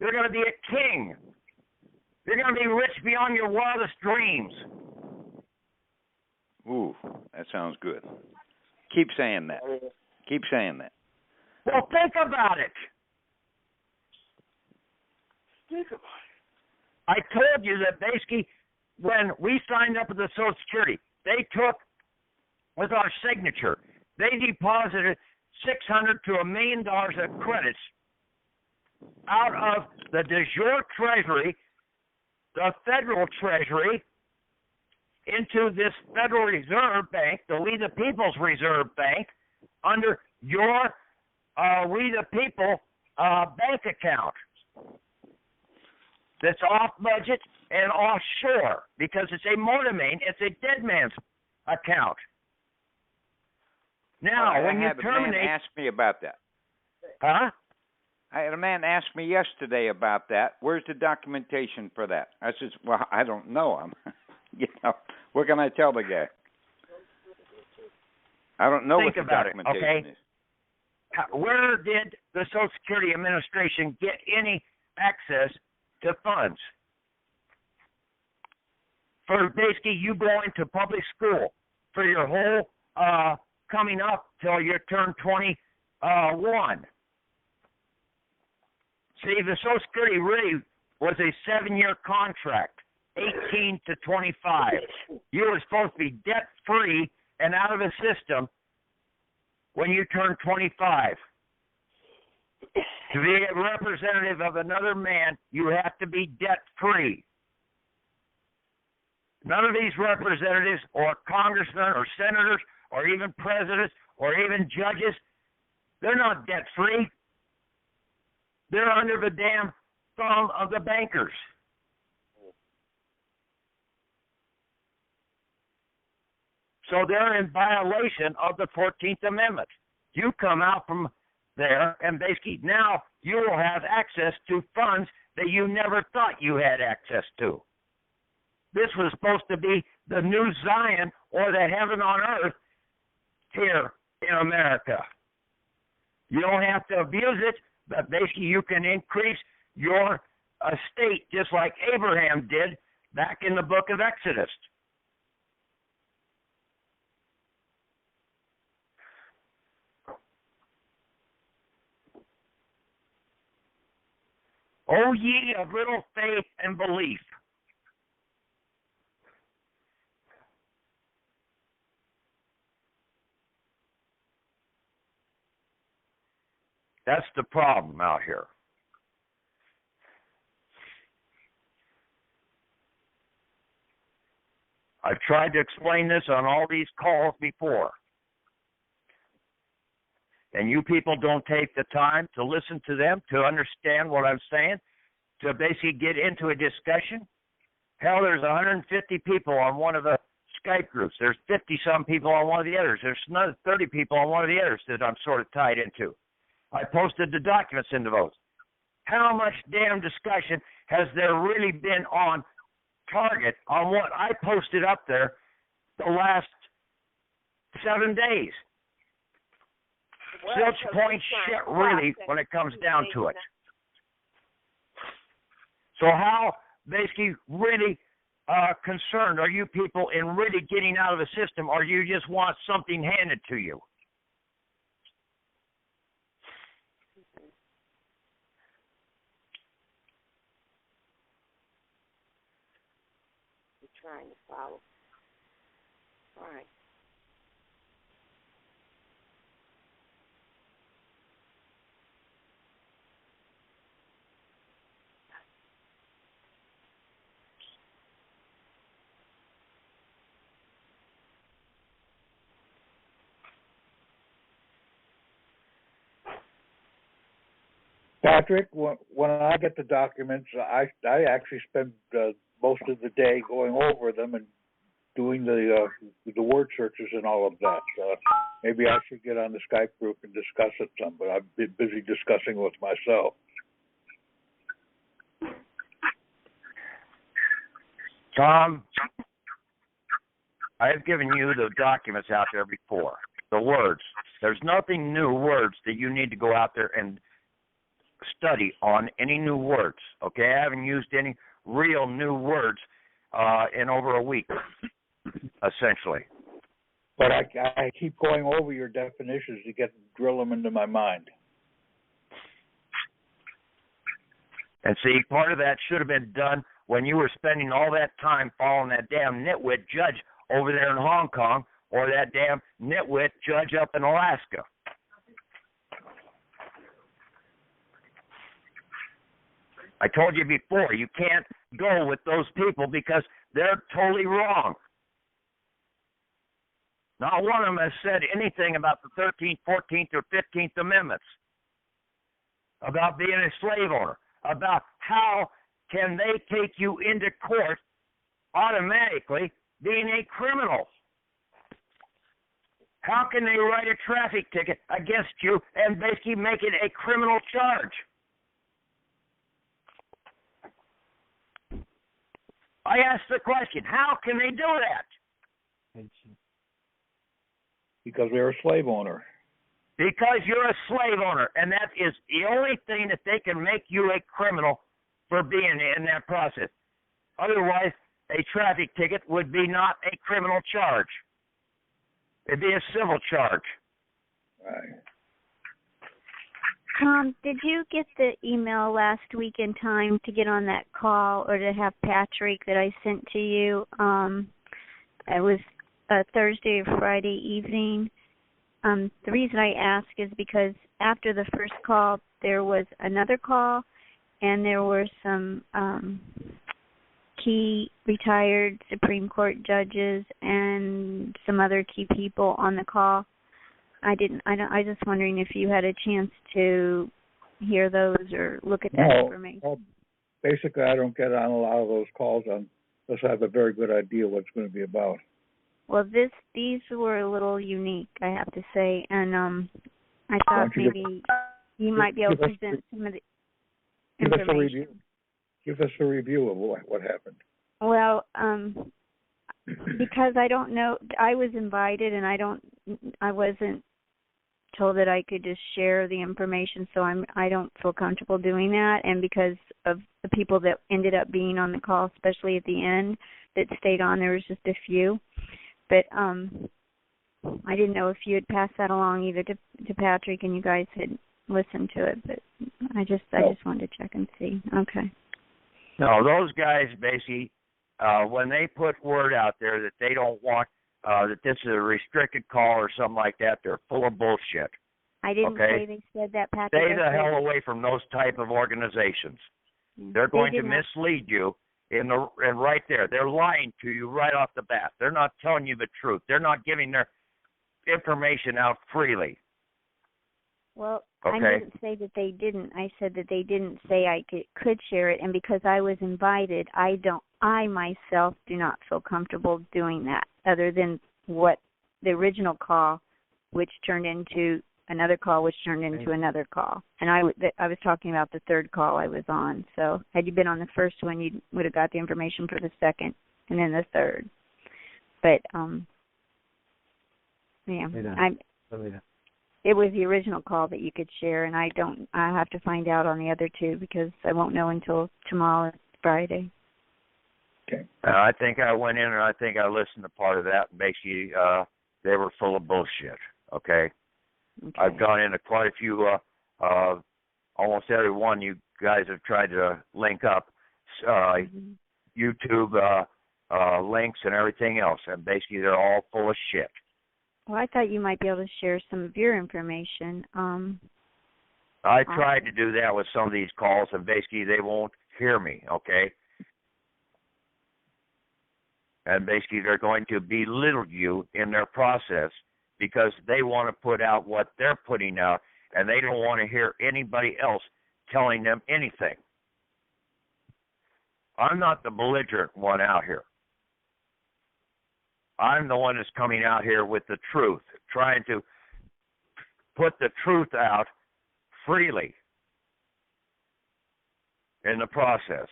You're going to be a king. You're going to be rich beyond your wildest dreams. Ooh, that sounds good. Keep saying that. Keep saying that. Well, think about it. I told you that basically when we signed up with the Social Security, they took, with our signature, they deposited $600 to $1 million of credits out of the de jure Treasury, the federal Treasury, into this Federal Reserve Bank, the We the People's Reserve Bank, under your We the People bank account. That's off budget and offshore because it's a mortmain, it's a dead man's account. Now, when you terminate, a man ask me about that. Huh? I had a man ask me yesterday about that. Where's the documentation for that? I said, well, I don't know. What can I tell the guy? I don't know what the documentation is. Where did the Social Security Administration get any access to funds? For basically you going to public school for your whole coming up till you turn 21. See, the Social Security really was a 7-year contract, 18 to 25. You were supposed to be debt-free and out of the system when you turn 25. To be a representative of another man, you have to be debt-free. None of these representatives or congressmen or senators or even presidents or even judges, they're not debt-free. They're under the damn thumb of the bankers. So they're in violation of the 14th Amendment. You come out from there, and basically now you will have access to funds that you never thought you had access to. This was supposed to be the new Zion or the heaven on earth here in America. You don't have to abuse it, but basically you can increase your estate just like Abraham did back in the book of Exodus. O ye of little faith and belief. That's the problem out here. I've tried to explain this on all these calls before. And you people don't take the time to listen to them, to understand what I'm saying, to basically get into a discussion. Hell, there's 150 people on one of the Skype groups. There's 50-some people on one of the others. There's another 30 people on one of the others that I'm sort of tied into. I posted the documents into those. How much damn discussion has there really been on target on what I posted up there the last 7 days? Zilch point shit, really, when it comes down to it. So how basically really concerned are you people in really getting out of the system, or you just want something handed to you? You're trying to follow. All right. Patrick, when I get the documents, I actually spend most of the day going over them and doing the word searches and all of that. Maybe I should get on the Skype group and discuss it some, but I've been busy discussing with myself. Tom, I have given you the documents out there before, the words. There's nothing new words that you need to go out there and study on any new words, okay? I haven't used any real new words in over a week, essentially. But I keep going over your definitions to drill them into my mind. And see, part of that should have been done when you were spending all that time following that damn nitwit judge over there in Hong Kong, or that damn nitwit judge up in Alaska. I told you before, you can't go with those people because they're totally wrong. Not one of them has said anything about the 13th, 14th, or 15th Amendments, about being a slave owner, about how can they take you into court automatically being a criminal. How can they write a traffic ticket against you and basically make it a criminal charge? I asked the question, how can they do that? Because they're a slave owner. Because you're a slave owner, and that is the only thing that they can make you a criminal for being in that process. Otherwise, a traffic ticket would be not a criminal charge. It'd be a civil charge. Right. Tom, did you get the email last week in time to get on that call or to have Patrick that I sent to you? It was a Thursday or Friday evening. The reason I ask is because after the first call, there was another call, and there were some key retired Supreme Court judges and some other key people on the call. I just wondering if you had a chance to hear those or look at that information. Well, basically, I don't get on a lot of those calls unless I have a very good idea what it's going to be about. Well, these were a little unique, I have to say, and I thought maybe you might be able to present some of the information. Give us a review of what happened. Well, because I don't know, I was invited, and I wasn't told that I could just share the information, so I don't feel comfortable doing that. And because of the people that ended up being on the call, especially at the end, that stayed on, there was just a few. But I didn't know if you had passed that along either to Patrick and you guys had listened to it. But I just wanted to check and see. Okay. No, those guys basically, when they put word out there that they don't want that this is a restricted call or something like that, they're full of bullshit. I didn't Okay. say they said that, Patrick. Stay I the said- hell away from those type of organizations. They're going to mislead you and right there. They're lying to you right off the bat. They're not telling you the truth. They're not giving their information out freely. Well, Okay. I didn't say that they didn't. I said that they didn't say I could share it, and because I was invited, I myself do not feel comfortable doing that, other than what the original call, which turned into another call, which turned into another call. And I was talking about the third call I was on. So had you been on the first one, you would have got the information for the second and then the third. But it was the original call that you could share, and I have to find out on the other two because I won't know until tomorrow, Friday. Okay. I think I went in and I think I listened to part of that. And basically, they were full of bullshit. Okay. I've gone into quite a few, almost every one you guys have tried to link up, YouTube links and everything else, and basically they're all full of shit. Well, I thought you might be able to share some of your information. I tried to do that with some of these calls, and basically they won't hear me, okay? And basically they're going to belittle you in their process because they want to put out what they're putting out, and they don't want to hear anybody else telling them anything. I'm not the belligerent one out here. I'm the one that's coming out here with the truth, trying to put the truth out freely in the process.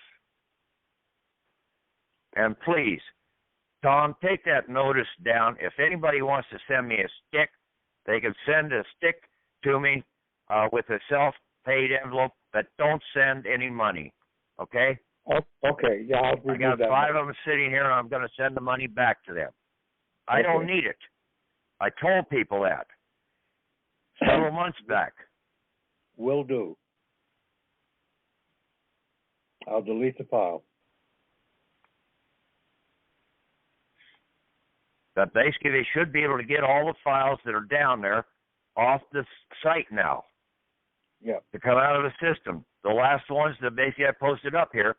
And please, Tom, take that notice down. If anybody wants to send me a stick, they can send a stick to me with a self-paid envelope, but don't send any money, okay? Okay, yeah, I'll remove I got that. 5 of them sitting here, and I'm going to send the money back to them. I don't need it. I told people that several months back. Will do. I'll delete the file. But basically, they should be able to get all the files that are down there off the site now. Yeah. To come out of the system. The last ones that basically I posted up here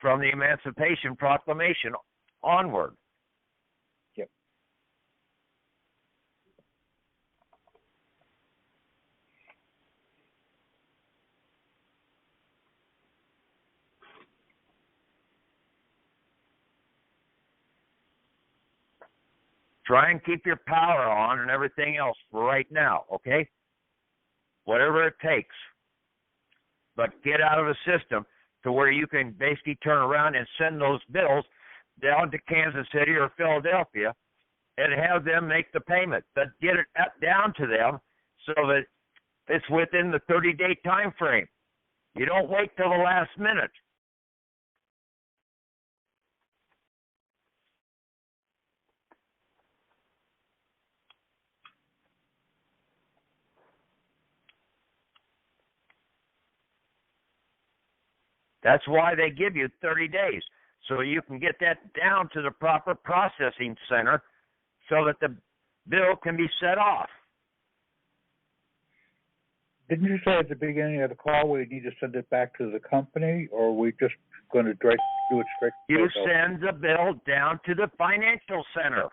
from the Emancipation Proclamation onward. Yep. Try and keep your power on and everything else for right now, okay? Whatever it takes. But get out of the system to where you can basically turn around and send those bills down to Kansas City or Philadelphia and have them make the payment. But get it down to them so that it's within the 30-day time frame. You don't wait till the last minute. That's why they give you 30 days, so you can get that down to the proper processing center so that the bill can be set off. Didn't you say at the beginning of the call we need to send it back to the company, or are we just going to do it straight? You send the bill down to the financial center.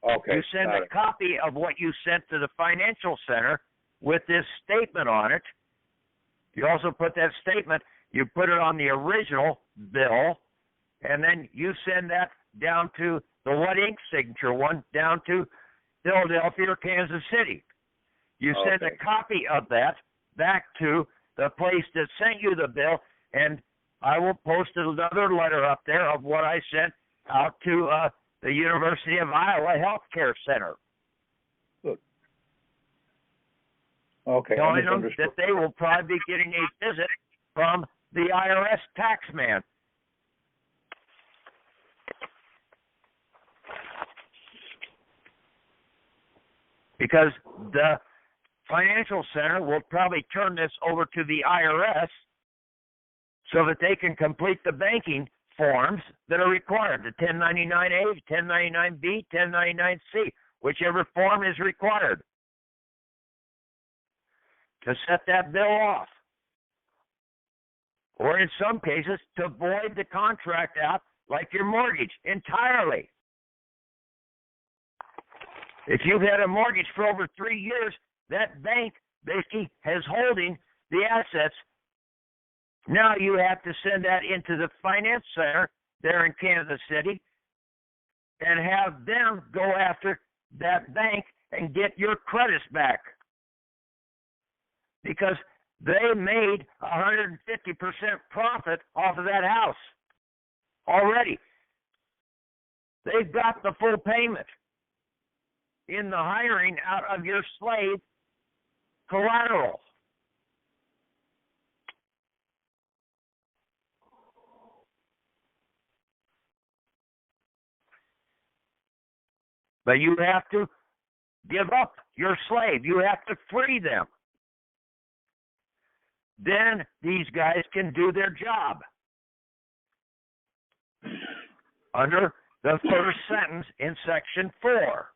Okay. You send a copy of what you sent to the financial center with this statement on it. You also put that statement, you put it on the original bill, and then you send that down to the What Inc. signature one down to Philadelphia or Kansas City. You send a copy of that back to the place that sent you the bill, and I will post another letter up there of what I sent out to the University of Iowa Healthcare Center. Good. Okay. Telling them that they will probably be getting a visit from the IRS taxman. Because the financial center will probably turn this over to the IRS so that they can complete the banking forms that are required, the 1099A, 1099B, 1099C, whichever form is required. to set that bill off. Or in some cases, to void the contract out like your mortgage entirely. If you've had a mortgage for over 3 years, that bank basically has holding the assets. Now you have to send that into the finance center there in Kansas City and have them go after that bank and get your credits back. Because they made 150% profit off of that house already. They've got the full payment in the hiring out of your slave collateral. But you have to give up your slave. You have to free them. Then these guys can do their job. Under the first sentence in Section 4.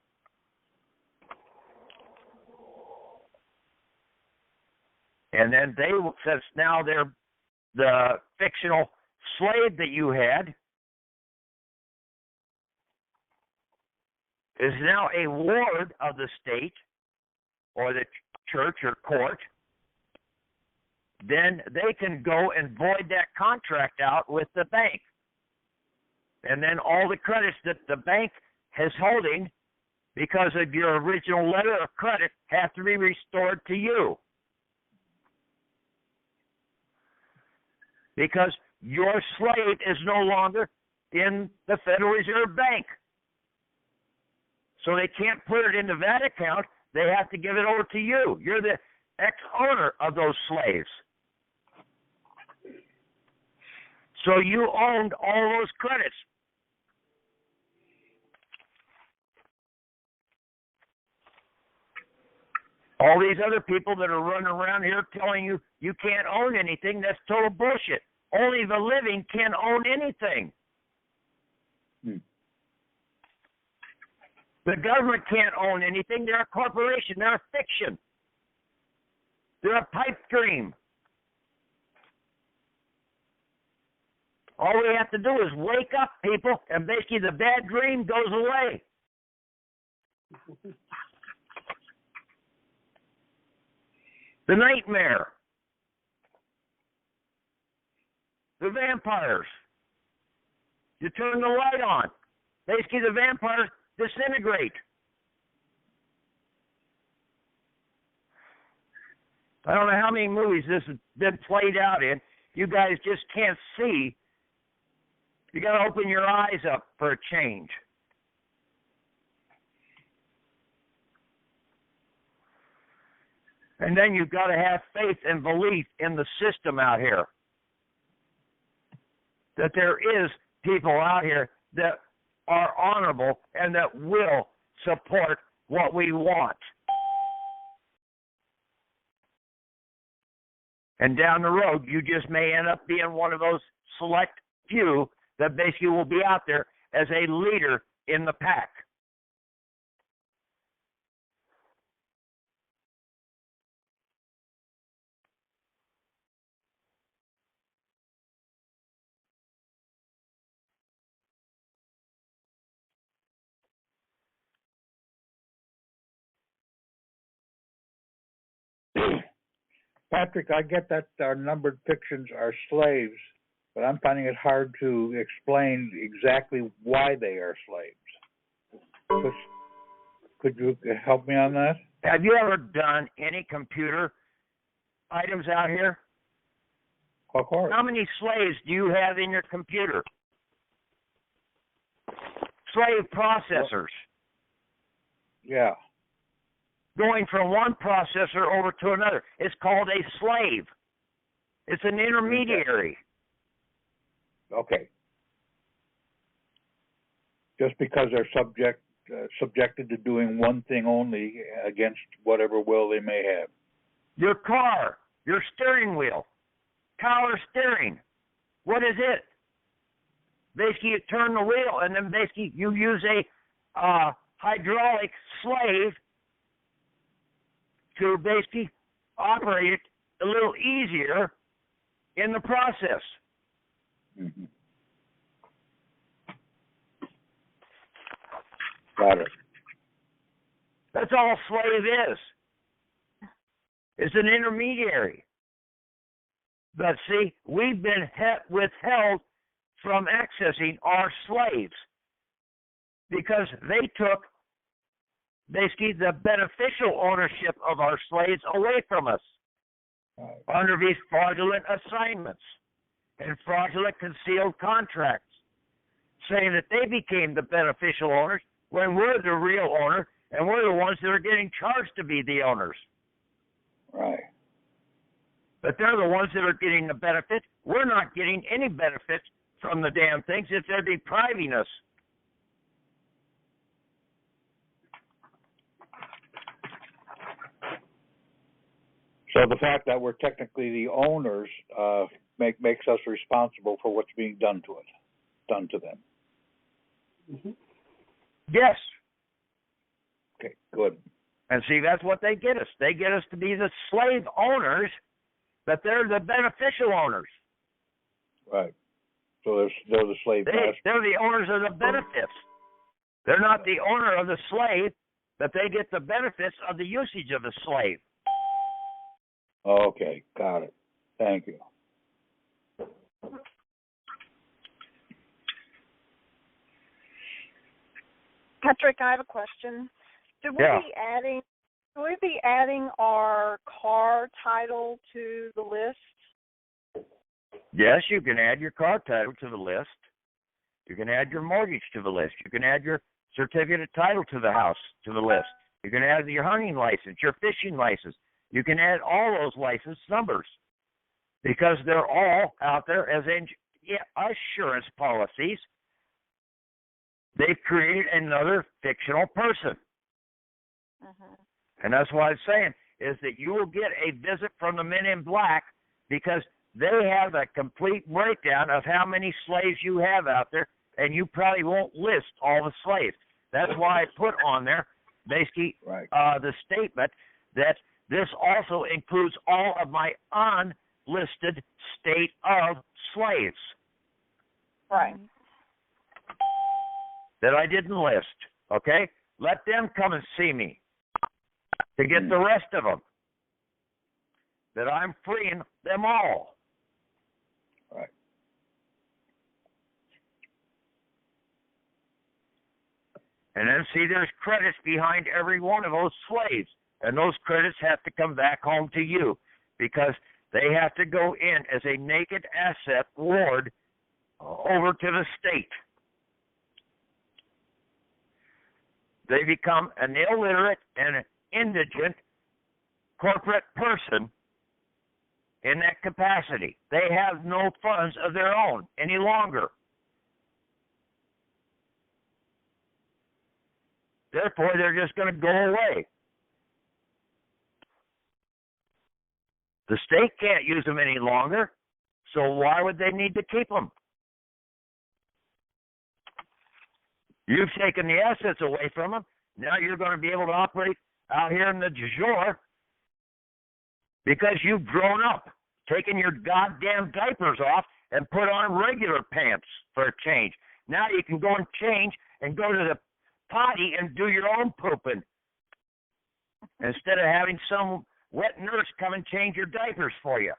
And then they, since now they're the fictional slave that you had, is now a ward of the state or the church or court, then they can go and void that contract out with the bank. And then all the credits that the bank has holding because of your original letter of credit have to be restored to you. Because your slave is no longer in the Federal Reserve Bank. So they can't put it into that account. They have to give it over to you. You're the ex-owner of those slaves. So you owned all those credits. All these other people that are running around here telling you you can't own anything, that's total bullshit. Only the living can own anything. The government can't own anything. They're a corporation. They're a fiction. They're a pipe dream. All we have to do is wake up, people, and basically the bad dream goes away. The nightmare. The vampires. You turn the light on. Basically, the vampires disintegrate. I don't know how many movies this has been played out in. You guys just can't see. You got to open your eyes up for a change. And then you've got to have faith and belief in the system out here. That there is people out here that are honorable and that will support what we want. And down the road, you just may end up being one of those select few that basically will be out there as a leader in the pack. Patrick, I get that our numbered fictions are slaves, but I'm finding it hard to explain exactly why they are slaves. Could you help me on that? Have you ever done any computer items out here? Of course. How many slaves do you have in your computer? Slave processors. Yeah. Going from one processor over to another. It's called a slave. It's an intermediary. Okay. Just because they're subjected to doing one thing only against whatever will they may have. Your car, your steering wheel, power steering. What is it? Basically, you turn the wheel, and then basically you use a hydraulic slave to basically operated a little easier in the process. Mhm. Got it. That's all a slave is. It's an intermediary. But see, we've been withheld from accessing our slaves because they took basically the beneficial ownership of our slaves away from us under these fraudulent assignments and fraudulent concealed contracts, saying that they became the beneficial owners when we're the real owner and we're the ones that are getting charged to be the owners. Right. But they're the ones that are getting the benefit. We're not getting any benefits from the damn things if they're depriving us. So the fact that we're technically the owners makes us responsible for what's being done to them. Mm-hmm. Yes. Okay, good. And see, that's what they get us. They get us to be the slave owners, but they're the beneficial owners. Right. So they're the slave masters. They're the owners of the benefits. They're not the owner of the slave, but they get the benefits of the usage of the slave. Okay, got it. Thank you. Patrick, I have a question. Should we be adding our car title to the list? Yes, you can add your car title to the list. You can add your mortgage to the list. You can add your certificate of title to the house to the list. You can add your hunting license, your fishing license. You can add all those license numbers because they're all out there as assurance policies. They've created another fictional person. Uh-huh. And that's what I'm saying, is that you will get a visit from the men in black because they have a complete breakdown of how many slaves you have out there, and you probably won't list all the slaves. That's why I put on there, basically, the statement that this also includes all of my unlisted state of slaves. Right. That I didn't list, okay? Let them come and see me to get the rest of them. That I'm freeing them all. Right. And then see, there's credits behind every one of those slaves. And those credits have to come back home to you because they have to go in as a naked asset ward over to the state. They become an illiterate and an indigent corporate person in that capacity. They have no funds of their own any longer. Therefore, they're just going to go away. The state can't use them any longer, so why would they need to keep them? You've taken the assets away from them. Now you're going to be able to operate out here in the du jour because you've grown up, taken your goddamn diapers off and put on regular pants for a change. Now you can go and change and go to the potty and do your own pooping instead of having some wet nurse come and change your diapers for you.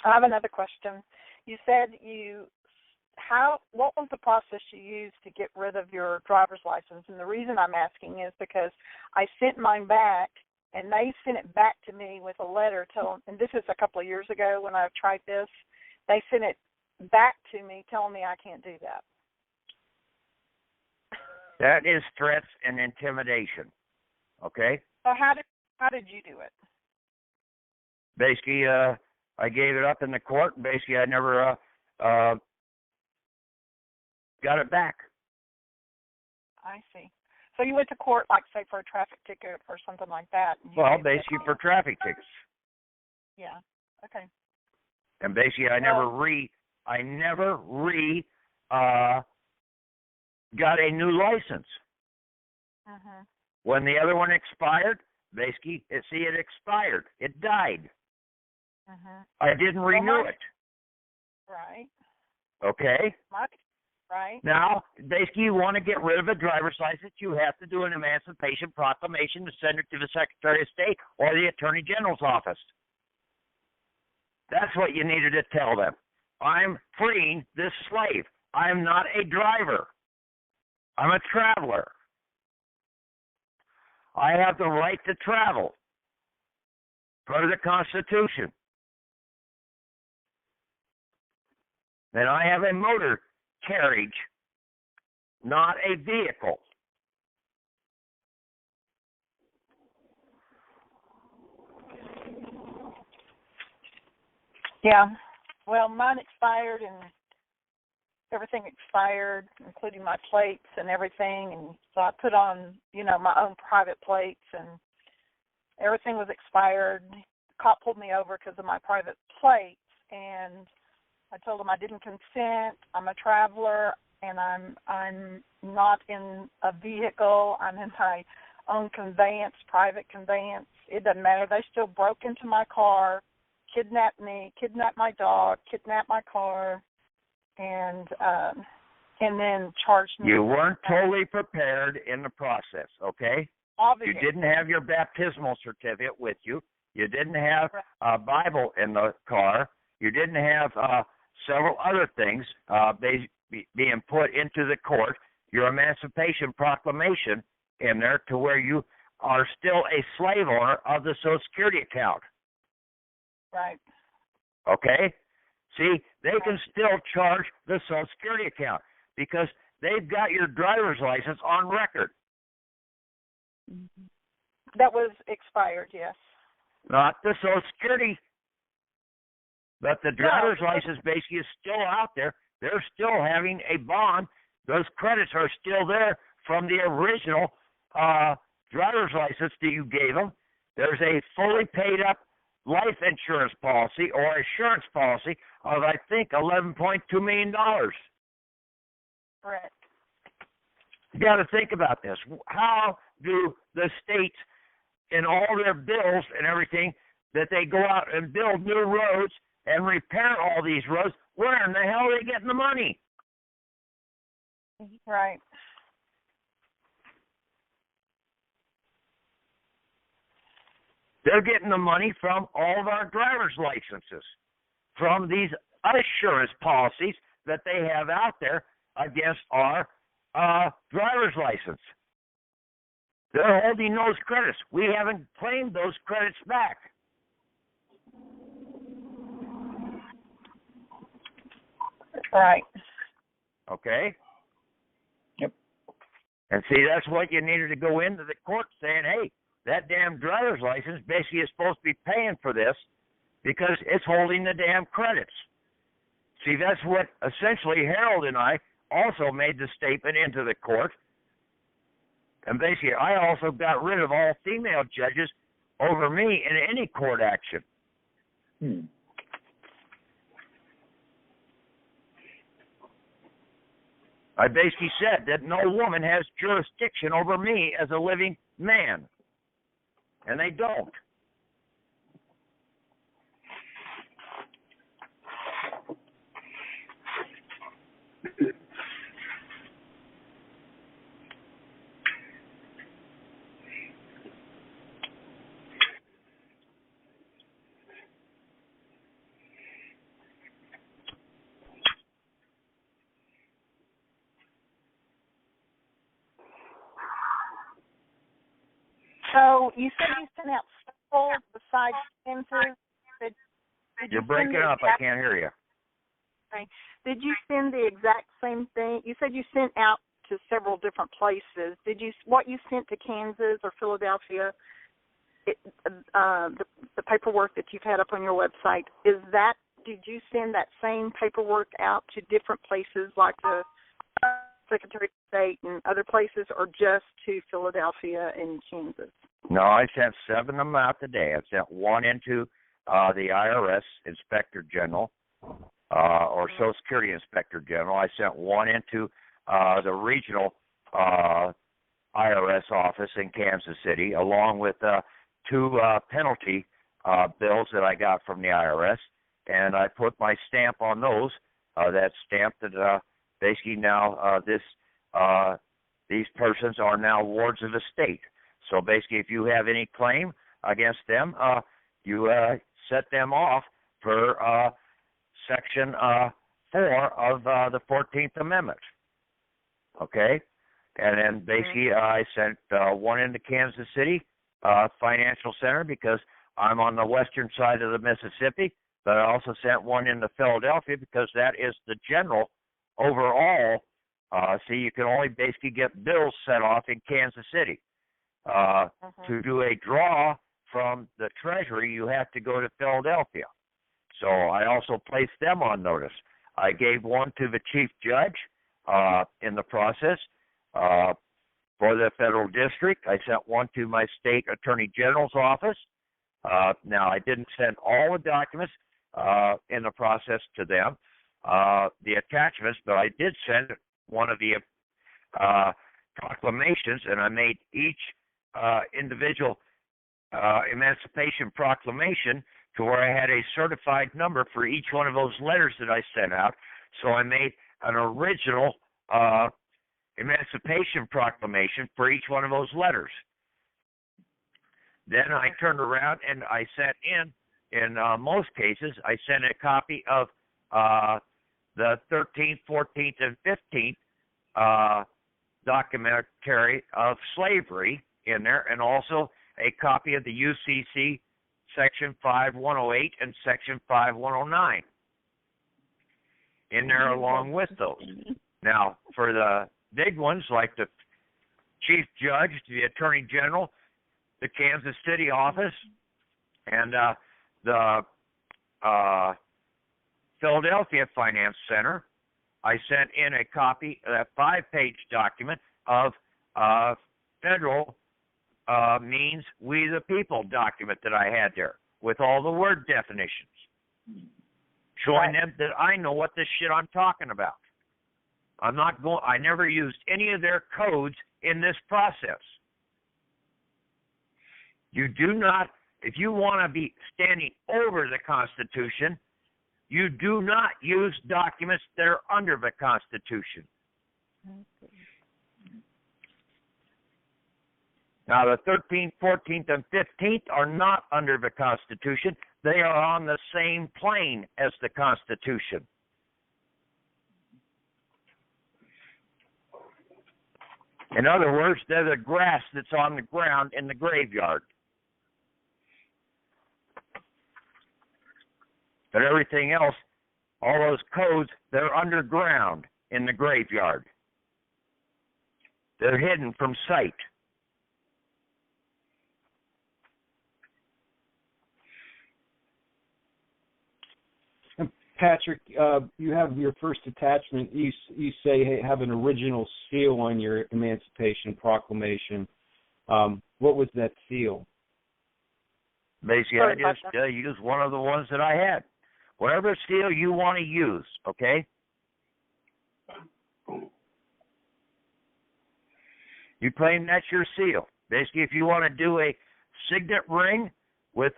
I have another question. You said what was the process you used to get rid of your driver's license? And the reason I'm asking is because I sent mine back, and they sent it back to me with a letter and this is a couple of years ago when I tried this. They sent it back to me telling me I can't do that. That is threats and intimidation. Okay? So how did you do it? Basically, I gave it up in the court, and basically I never got it back. I see. So you went to court, like, say, for a traffic ticket or something like that? Well, basically for traffic tickets. Yeah. Okay. And basically, I never got a new license. Mhm. When the other one expired, basically, it expired. It died. Mhm. I didn't renew it. Right. Okay? Right. Now, basically, you want to get rid of a driver's license, you have to do an Emancipation Proclamation to send it to the Secretary of State or the Attorney General's office. That's what you needed to tell them. I'm freeing this slave. I'm not a driver. I'm a traveler. I have the right to travel per the Constitution. And I have a motor carriage, not a vehicle. Yeah. Well, mine expired and everything expired, including my plates and everything. And so I put on, my own private plates, and everything was expired. The cop pulled me over because of my private plates, and I told him I didn't consent. I'm a traveler, and I'm not in a vehicle. I'm in my own conveyance, private conveyance. It doesn't matter. They still broke into my car, kidnapped me, kidnapped my dog, kidnapped my car, and then charged me. You weren't totally prepared in the process, okay? Obviously. You didn't have your baptismal certificate with you. You didn't have a Bible in the car. You didn't have several other things being put into the court. Your Emancipation Proclamation in there to where you are still a slave owner of the Social Security account. Right. Okay? See, they can still charge the Social Security account because they've got your driver's license on record. That was expired, yes. Not the Social Security, but the driver's license basically is still out there. They're still having a bond. Those credits are still there from the original driver's license that you gave them. There's a fully paid up life insurance policy or assurance policy of, I think, $11.2 million. Correct. You got to think about this. How do the states, in all their bills and everything, that they go out and build new roads and repair all these roads, where in the hell are they getting the money? Right. They're getting the money from all of our driver's licenses, from these assurance policies that they have out there against our driver's license. They're holding those credits. We haven't claimed those credits back. Right. Okay? Yep. And see, that's what you needed to go into the court saying, hey, that damn driver's license basically is supposed to be paying for this because it's holding the damn credits. See, that's what essentially Harold and I also made the statement into the court. And basically, I also got rid of all female judges over me in any court action. I basically said that no woman has jurisdiction over me as a living man. And they don't. So you said you sent out samples besides Kansas. You're breaking up. I can't hear you. Okay. Did you send the exact same thing? You said you sent out to several different places. What you sent to Kansas or Philadelphia, the paperwork that you've had up on your website, did you send that same paperwork out to different places like the Secretary of State and other places, or just to Philadelphia and Kansas? No, I sent 7 of them out today. I sent one into the IRS Inspector General or Social Security Inspector General. I sent one into the regional IRS office in Kansas City, along with 2 penalty bills that I got from the IRS, and I put my stamp on those. That stamp that basically now these persons are now wards of the state. So basically, if you have any claim against them, you set them off for Section 4 of the 14th Amendment. Okay? And then basically I sent one into Kansas City Financial Center because I'm on the western side of the Mississippi, but I also sent one into Philadelphia because that is the general overall. See, you can only basically get bills set off in Kansas City. To do a draw from the Treasury, you have to go to Philadelphia. So I also placed them on notice. I gave one to the chief judge in the process for the federal district. I sent one to my state attorney general's office. Now, I didn't send all the documents in the process to them, the attachments, but I did send one of the proclamations, and I made each individual Emancipation Proclamation to where I had a certified number for each one of those letters that I sent out. So I made an original Emancipation Proclamation for each one of those letters. Then I turned around and I sent in most cases, I sent a copy of the 13th, 14th, and 15th documentary of slavery in there, and also a copy of the UCC Section 5108 and Section 5109 in there along with those. Now, for the big ones like the Chief Judge, the Attorney General, the Kansas City office, and the Philadelphia Finance Center, I sent in a copy, a 5-page document of federal means we the people document that I had there with all the word definitions, showing them that I know what this shit I'm talking about. I never used any of their codes in this process. You do not, if you want to be standing over the Constitution, you do not use documents that are under the Constitution. Now, the 13th, 14th, and 15th are not under the Constitution. They are on the same plane as the Constitution. In other words, they're the grass that's on the ground in the graveyard. But everything else, all those codes, they're underground in the graveyard. They're hidden from sight. Patrick, you have your first attachment. You say hey, have an original seal on your Emancipation Proclamation. What was that seal? Basically, I just used one of the ones that I had. Whatever seal you want to use, okay? You claim that's your seal. Basically, if you want to do a signet ring with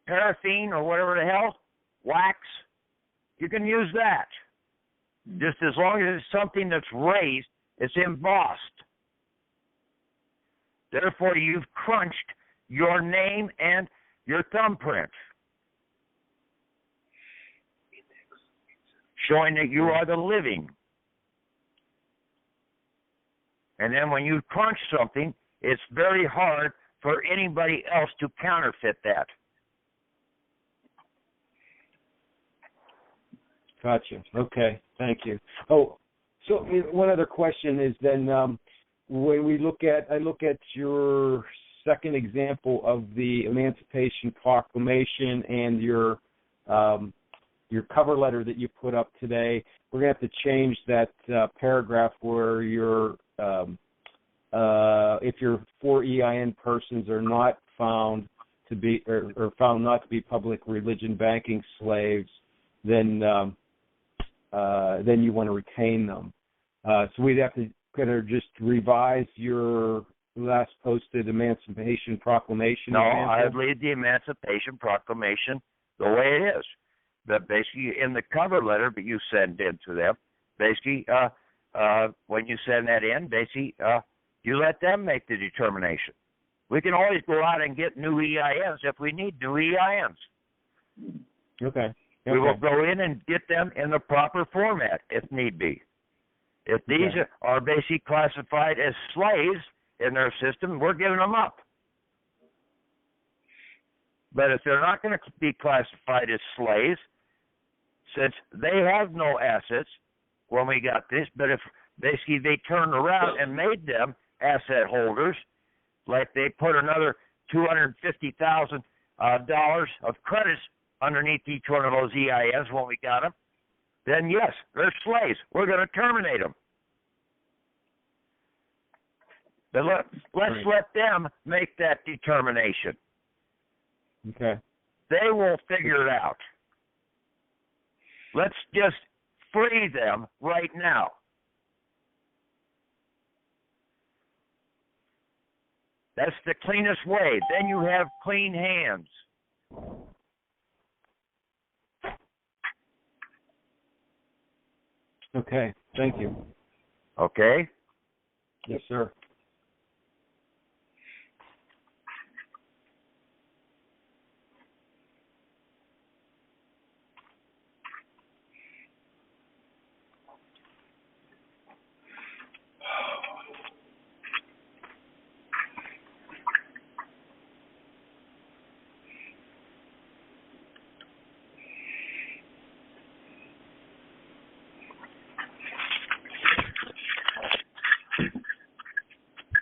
paraffin or whatever the hell, wax, you can use that. Just as long as it's something that's raised, it's embossed. Therefore, you've crunched your name and your thumbprint, showing that you are the living. And then when you crunch something, it's very hard for anybody else to counterfeit that. Gotcha. Okay. Thank you. Oh, so one other question is then when I look at your second example of the Emancipation Proclamation and your cover letter that you put up today, we're going to have to change that paragraph where you're if your 4 EIN persons are not found to be or found not to be public religion banking slaves, then you want to retain them. So we'd have to kind of just revise your last posted Emancipation Proclamation. No, example. I'd leave the Emancipation Proclamation the way it is. But basically, in the cover letter that you send in to them, basically, when you send that in, basically, you let them make the determination. We can always go out and get new EINs if we need new EINs. Okay. We will go in and get them in the proper format if need be. If these are basically classified as slaves in their system, we're giving them up. But if they're not going to be classified as slaves, since they have no assets when we got this, but if basically they turned around and made them asset holders, like they put another $250,000 of credits underneath each one of those EINs when we got them, then yes, they're slaves. We're going to terminate them. But let's let them make that determination. Okay. They will figure it out. Let's just free them right now. That's the cleanest way. Then you have clean hands. Okay. Thank you. Okay? Yes, sir.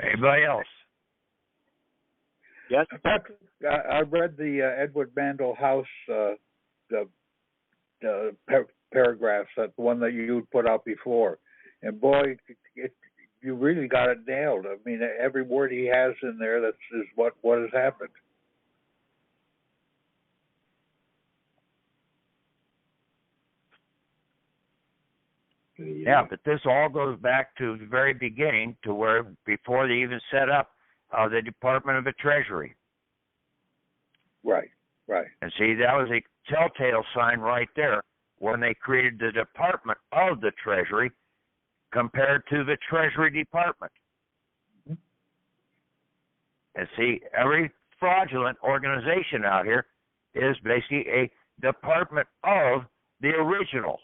Anybody else? Yes. I read the Edward Mandell House paragraphs, that one that you put out before, and boy, you really got it nailed. I mean, every word he has in there is what has happened. Yeah, but this all goes back to the very beginning, to where before they even set up the Department of the Treasury. Right. And see, that was a telltale sign right there when they created the Department of the Treasury compared to the Treasury Department. And see, every fraudulent organization out here is basically a department of the original.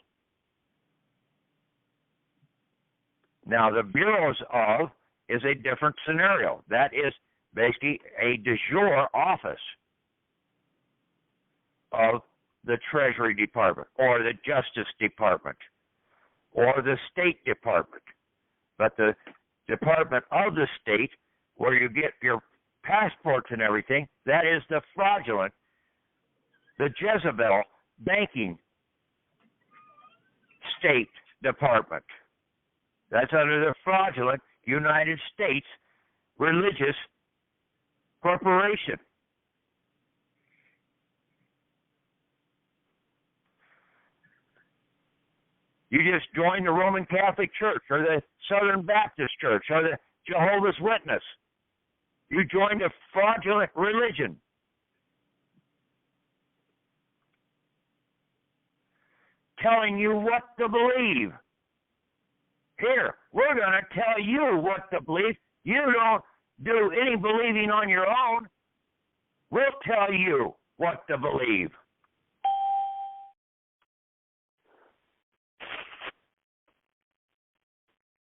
Now, the bureaus of is a different scenario. That is basically a de jure office of the Treasury Department or the Justice Department or the State Department. But the Department of the State, where you get your passports and everything, that is the fraudulent, the Jezebel banking State Department. That's under the fraudulent United States Religious Corporation. You just joined the Roman Catholic Church or the Southern Baptist Church or the Jehovah's Witness. You joined a fraudulent religion. Telling you what to believe. Here, we're going to tell you what to believe. You don't do any believing on your own. We'll tell you what to believe.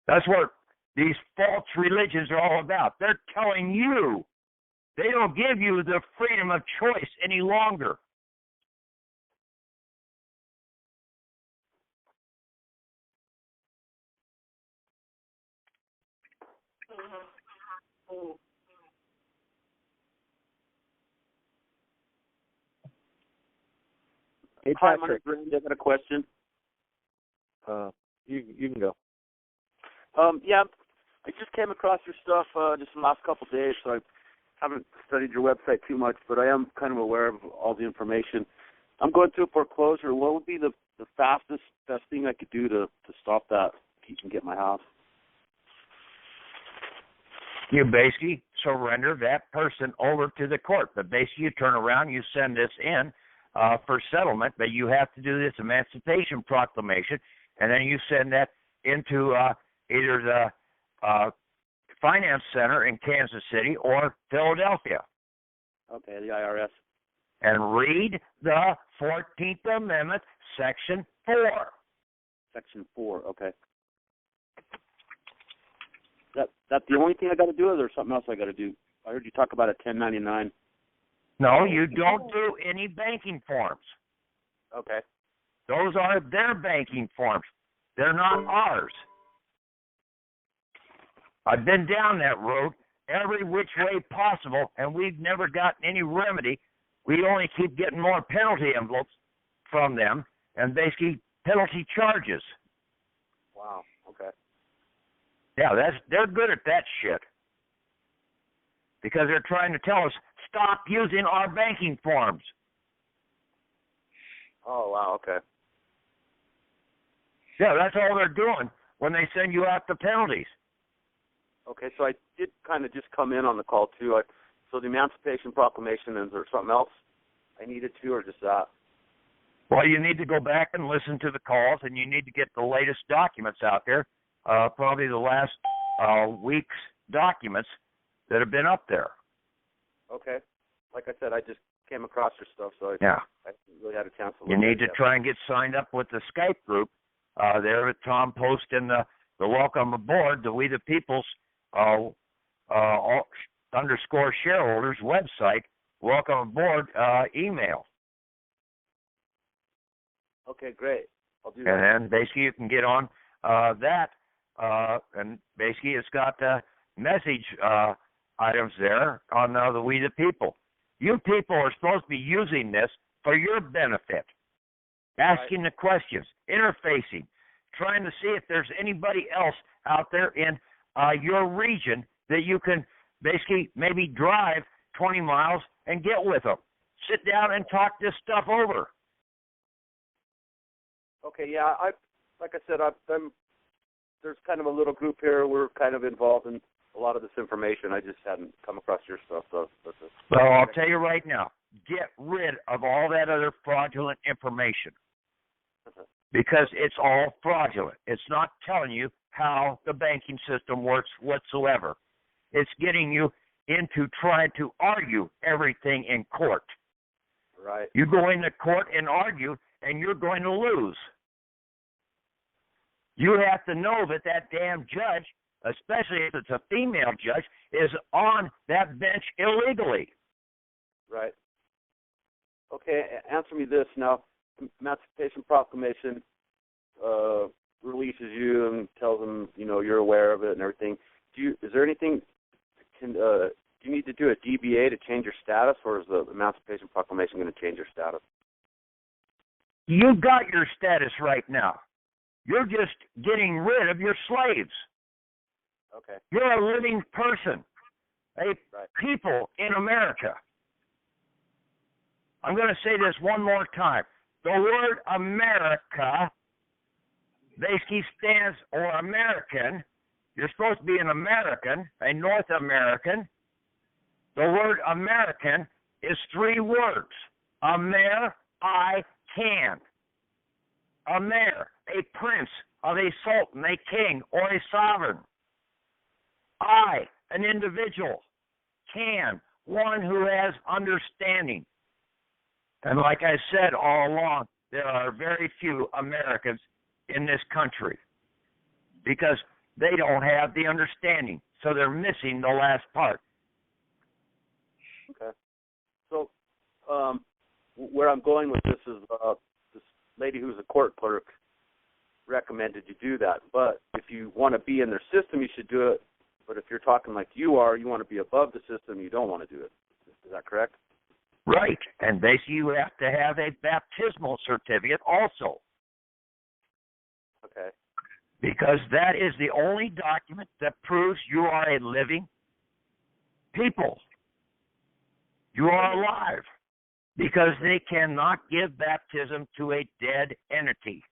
That's what these false religions are all about. They're telling you. They don't give you the freedom of choice any longer. Hey, Hi, Patrick. my name's Brandon. I got a question. You can go. Yeah, I just came across your stuff just the last couple of days, so I haven't studied your website too much, but I am kind of aware of all the information. I'm going through a foreclosure. What would be the fastest, best thing I could do to stop that, if you can get my house? You basically surrender that person over to the court. But basically you turn around, you send this in for settlement, but you have to do this Emancipation Proclamation, and then you send that into either the Finance Center in Kansas City or Philadelphia. Okay, the IRS. And read the 14th Amendment, Section 4. Section 4, okay. That the only thing I got to do, or there's something else I got to do? I heard you talk about a 1099. No, you don't do any banking forms. Okay. Those are their banking forms. They're not ours. I've been down that road every which way possible, and we've never gotten any remedy. We only keep getting more penalty envelopes from them, and basically penalty charges. Wow, okay. Yeah, they're good at that shit. Because they're trying to tell us, stop using our banking forms. Oh, wow, okay. Yeah, that's all they're doing when they send you out the penalties. Okay, so I did kind of just come in on the call, too. So the Emancipation Proclamation, is there something else I needed to, or just that? Well, you need to go back and listen to the calls, and you need to get the latest documents out there, probably the last week's documents that have been up there. Okay. Like I said, I just came across your stuff, so I really had a chance to look. You need to try and get signed up with the Skype group there at Tom Post in the Welcome Aboard, the We the People's underscore shareholders website, Welcome Aboard email. Okay, great. I'll do that. And then basically you can get on that, and basically it's got message items there on the We the People. You people are supposed to be using this for your benefit, asking the questions, interfacing, trying to see if there's anybody else out there in your region that you can basically maybe drive 20 miles and get with them. Sit down and talk this stuff over. Okay, yeah, like I said, there's kind of a little group here. We're kind of involved in a lot of this information. I just hadn't come across your stuff. So well, I'll tell you right now, get rid of all that other fraudulent information because it's all fraudulent. It's not telling you how the banking system works whatsoever. It's getting you into trying to argue everything in court. Right. You go into court and argue, and you're going to lose. You have to know that damn judge, especially if it's a female judge, is on that bench illegally. Right. Okay, answer me this now. Emancipation Proclamation releases you and tells them, you're aware of it and everything. Is there anything, do you need to do a DBA to change your status, or is the Emancipation Proclamation going to change your status? You got your status right now. You're just getting rid of your slaves. Okay. You're a living person, people in America. I'm going to say this one more time. The word America basically stands for American. You're supposed to be an American, a North American. The word American is 3 words. Amer, I can. A mayor, a prince of a sultan, a king, or a sovereign. I, an individual, can, one who has understanding. And like I said all along, there are very few Americans in this country because they don't have the understanding, so they're missing the last part. Okay. So where I'm going with this is this lady who's a court clerk recommended you do that. But if you want to be in their system, you should do it. But if you're talking like you are, you want to be above the system, you don't want to do it. Is that correct? Right. And basically you have to have a baptismal certificate also. Okay. Because that is the only document that proves you are a living people. You are alive. Because they cannot give baptism to a dead entity.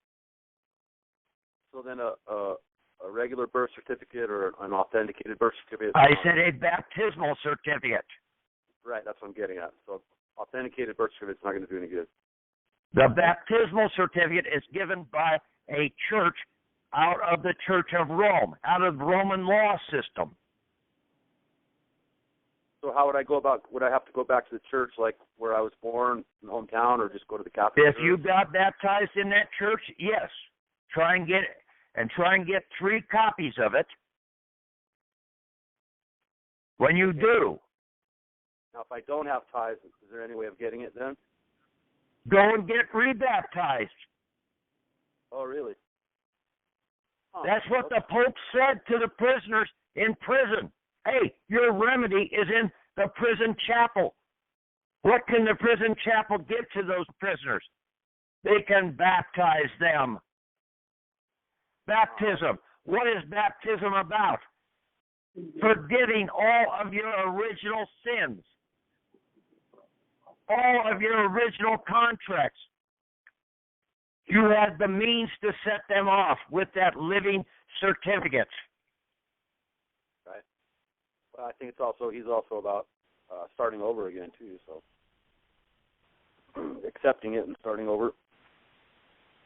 So then a regular birth certificate or an authenticated birth certificate? I said a baptismal certificate. Right, that's what I'm getting at. So authenticated birth certificate's not going to do any good. The baptismal certificate is given by a church out of the Church of Rome, out of the Roman law system. So how would I go about, would I have to go back to the church like where I was born, in the hometown, or just go to the Catholic If church? you got baptized in that church, yes. Try and get 3 copies of it. When you do, Now, if I don't have ties, is there any way of getting it then? go and get rebaptized. Oh, really? Huh. That's what the Pope said to the prisoners in prison. Hey, your remedy is in the prison chapel. What can the prison chapel give to those prisoners? They can baptize them. Baptism. What is baptism about? Forgiving all of your original sins. All of your original contracts. You had the means to set them off with that living certificate. Right. Well, I think he's also about starting over again too. So accepting it and starting over.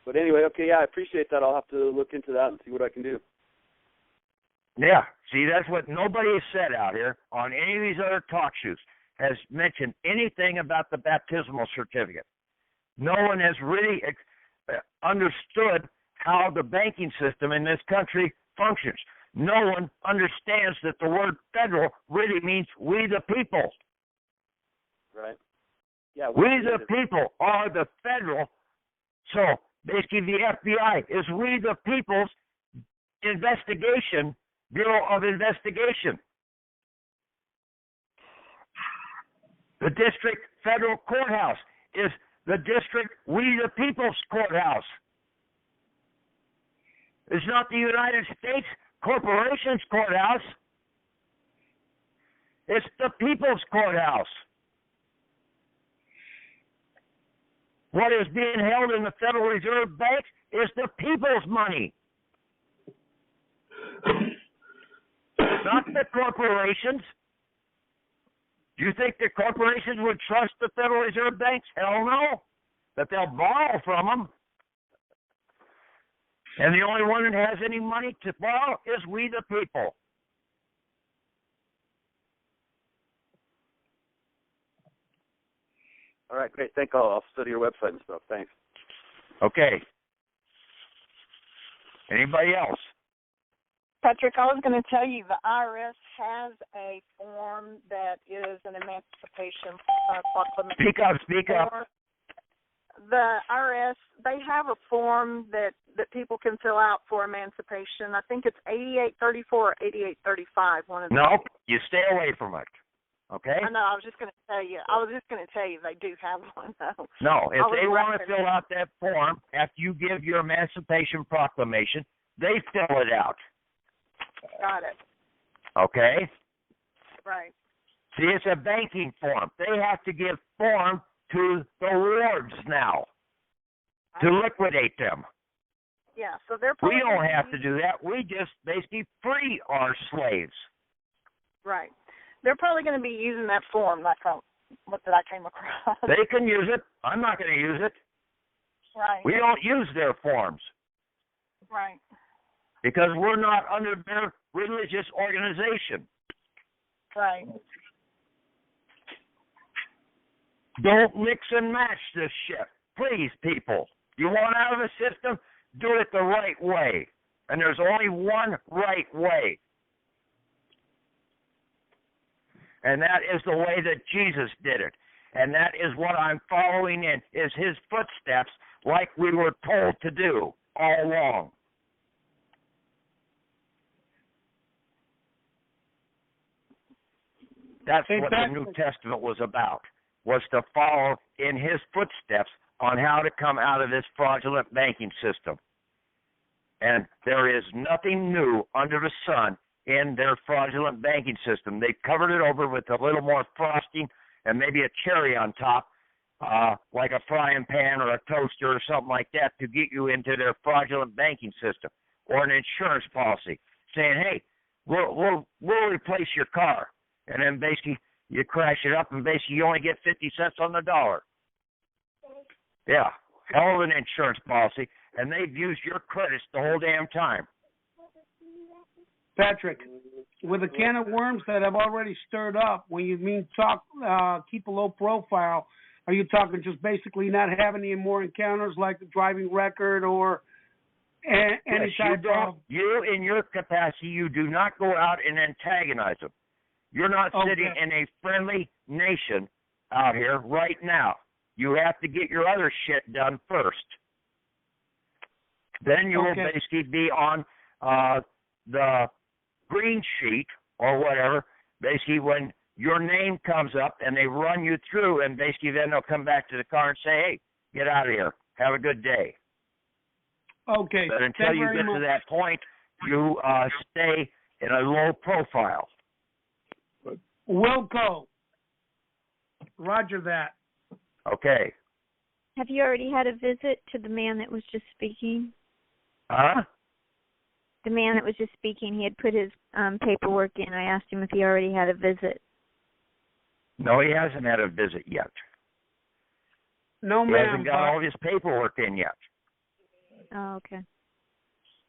But anyway, okay, yeah, I appreciate that. I'll have to look into that and see what I can do. Yeah, see, that's what nobody has said out here on any of these other talk shows, has mentioned anything about the baptismal certificate. No one has really understood how the banking system in this country functions. No one understands that the word federal really means we the people. Right. Yeah. We the people are the federal. So basically the FBI is we the people's investigation, Bureau of Investigation. The district federal courthouse is the district we the people's courthouse. It's not the United States Corporation's courthouse. It's the people's courthouse. What is being held in the Federal Reserve Bank is the people's money. Not the corporations. Do you think the corporations would trust the Federal Reserve Banks? Hell no. That they'll borrow from them. And the only one that has any money to borrow is we the people. All right, great. I'll study your website and stuff. Thanks. Okay. Anybody else? Patrick, I was going to tell you the IRS has a form that is an Emancipation Proclamation. Speak up. The IRS, they have a form that people can fill out for emancipation. I think it's 8834 or 8835. One of them. No, you stay away from it. Okay? I know. I was just going to tell you they do have one, though. No, if they want to fill out that form after you give your Emancipation Proclamation, they fill it out. Got it. Okay? Right. See, it's a banking form. They have to give form to the wards now to liquidate them. Yeah, so they're we don't have to do that. We just basically free our slaves. Right. They're probably going to be using that form like what that I came across. They can use it. I'm not going to use it. Right. We don't use their forms. Right. Because we're not under their religious organization. Right. Don't mix and match this shit. Please, people. You want out of the system? Do it the right way. And there's only one right way. And that is the way that Jesus did it. And that is what I'm following in, is his footsteps like we were told to do all along. That's what the New Testament was about, was to follow in his footsteps on how to come out of this fraudulent banking system. And there is nothing new under the sun in their fraudulent banking system. They've covered it over with a little more frosting and maybe a cherry on top, like a frying pan or a toaster or something like that, to get you into their fraudulent banking system, or an insurance policy saying, hey, we'll replace your car. And then basically you crash it up and basically you only get 50 cents on the dollar. Yeah, hell of an insurance policy, and they've used your credits the whole damn time. Patrick, with a can of worms that have already stirred up, when you mean keep a low profile, are you talking just basically not having any more encounters like the driving record or any type of... You, in your capacity, you do not go out and antagonize them. You're not sitting in a friendly nation out here right now. You have to get your other shit done first. Then you will basically be on the green sheet or whatever, basically when your name comes up and they run you through, and basically then they'll come back to the car and say, hey, get out of here. Have a good day. Okay. But until you get to that point, you stay in a low profile. Wilco. Roger that. Okay. Have you already had a visit to the man that was just speaking? Huh? The man that was just speaking, he had put his paperwork in. I asked him if he already had a visit. No, he hasn't had a visit yet. No, ma'am. He hasn't got all his paperwork in yet. Oh, okay.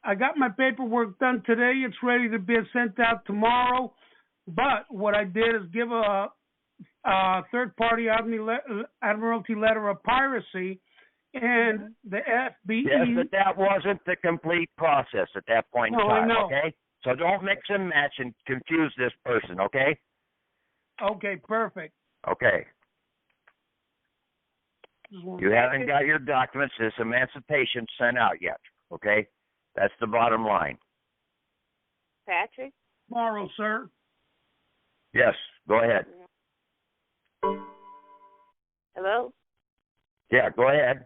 I got my paperwork done today. It's ready to be sent out tomorrow. But what I did is give a third-party admiralty letter of piracy, and the FBE... Yes, but that wasn't the complete process at that point in time, I know. okay? So don't mix and match and confuse this person, okay? Okay, perfect. Okay. You haven't got your documents, this emancipation, sent out yet, okay? That's the bottom line. Patrick? Tomorrow, sir. Yes, go ahead. Hello? Yeah, go ahead.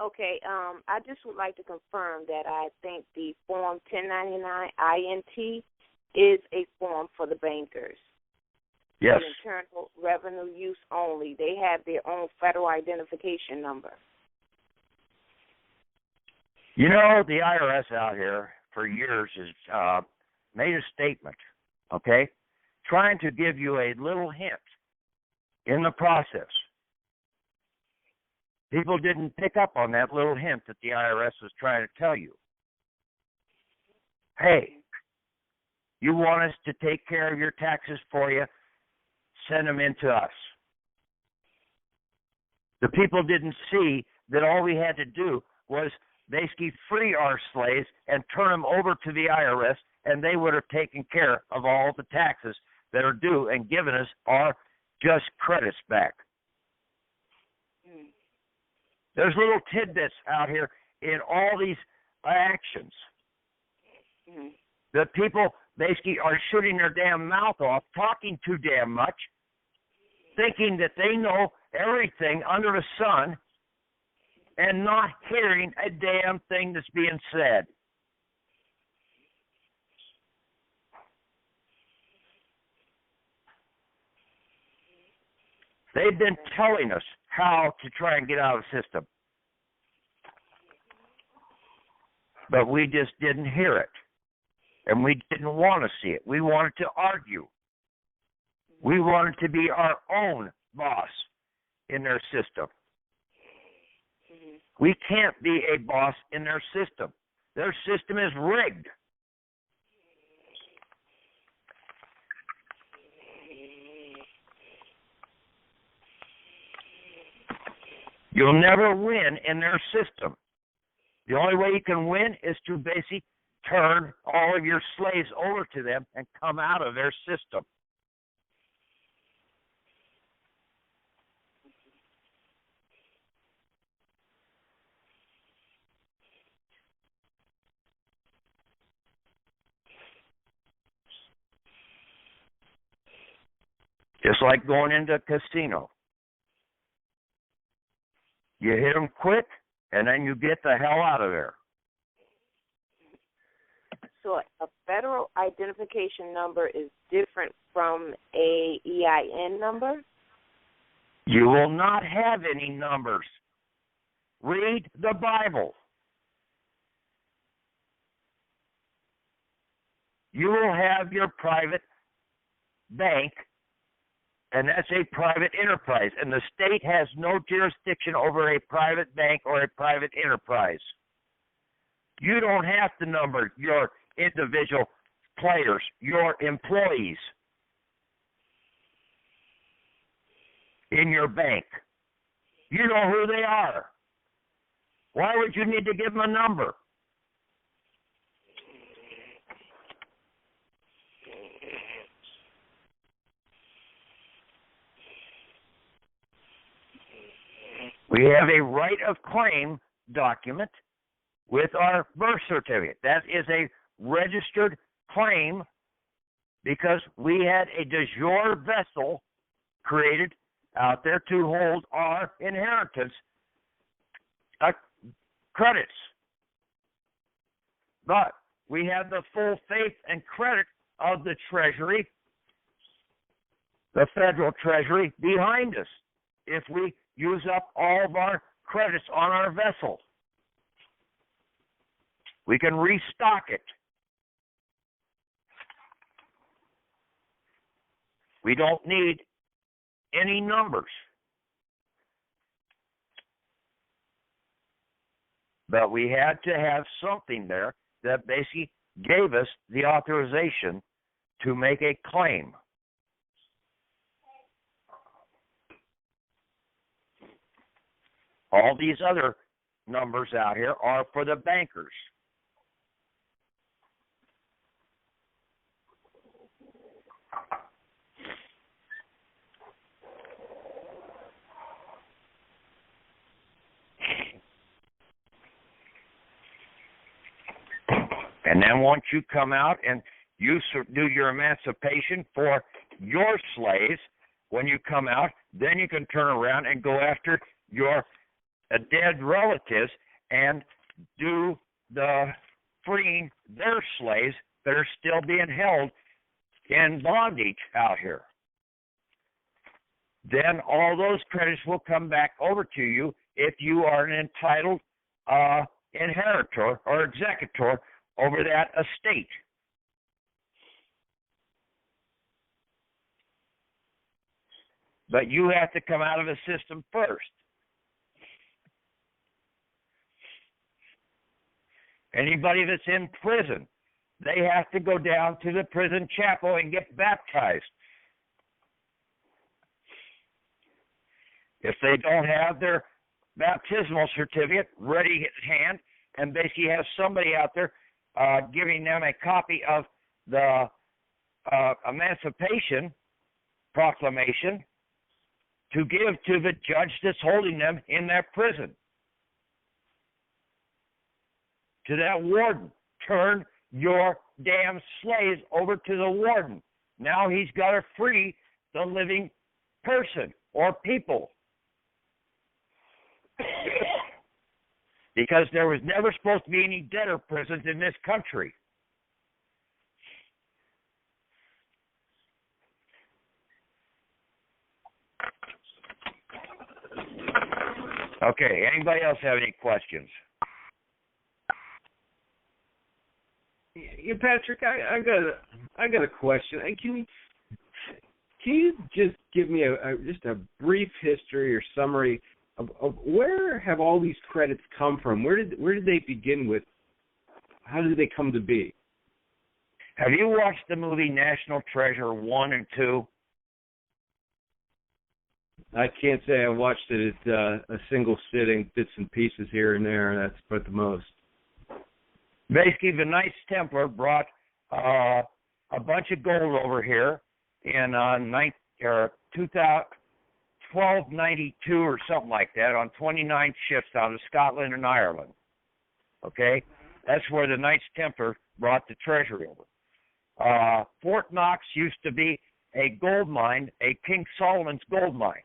Okay, I just would like to confirm that I think the Form 1099 INT is a form for the bankers. Yes. For internal revenue use only. They have their own federal identification number. You know, the IRS out here for years has made a statement, okay, trying to give you a little hint in the process. People didn't pick up on that little hint that the IRS was trying to tell you. Hey, you want us to take care of your taxes for you? Send them in to us. The people didn't see that all we had to do was basically free our slaves and turn them over to the IRS, and they would have taken care of all the taxes that are due and given us our just credits back. There's little tidbits out here in all these actions. The people basically are shooting their damn mouth off, talking too damn much, thinking that they know everything under the sun, and not hearing a damn thing that's being said. They've been telling us how to try and get out of the system. But we just didn't hear it. And we didn't want to see it. We wanted to argue. We wanted to be our own boss in their system. We can't be a boss in their system. Their system is rigged. You'll never win in their system. The only way you can win is to basically turn all of your slaves over to them and come out of their system. Just like going into a casino. You hit them quick, and then you get the hell out of there. So a federal identification number is different from a EIN number? You will not have any numbers. Read the Bible. You will have your private bank, and that's a private enterprise, and the state has no jurisdiction over a private bank or a private enterprise. You don't have to number your individual players, your employees in your bank. You know who they are. Why would you need to give them a number? We have a right of claim document with our birth certificate. That is a registered claim because we had a de jure vessel created out there to hold our inheritance credits. But we have the full faith and credit of the Treasury, the federal Treasury, behind us if we use up all of our credits on our vessel. We can restock it. We don't need any numbers. But we had to have something there that basically gave us the authorization to make a claim. All these other numbers out here are for the bankers. And then once you come out and you do your emancipation for your slaves, when you come out, then you can turn around and go after your dead relatives and do the freeing their slaves that are still being held in bondage out here. Then all those credits will come back over to you if you are an entitled inheritor or executor over that estate. But you have to come out of the system first. Anybody that's in prison, they have to go down to the prison chapel and get baptized. If they don't have their baptismal certificate ready at hand, and basically have somebody out there giving them a copy of the Emancipation Proclamation to give to the judge that's holding them in that prison. To that warden, turn your damn slaves over to the warden. Now he's got to free the living person or people. Because there was never supposed to be any debtor prisons in this country. Okay, anybody else have any questions? Yeah, Patrick, I got a question. Can you just give me just a brief history or summary of where have all these credits come from? Where did they begin with? How did they come to be? Have you watched the movie National Treasure 1 and 2? I can't say I watched it at a single sitting, bits and pieces here and there. That's about the most. Basically, the Knights Templar brought a bunch of gold over here in 1292 or something like that on 29 ships out of Scotland and Ireland. Okay? That's where the Knights Templar brought the treasure over. Fort Knox used to be a gold mine, a King Solomon's gold mine.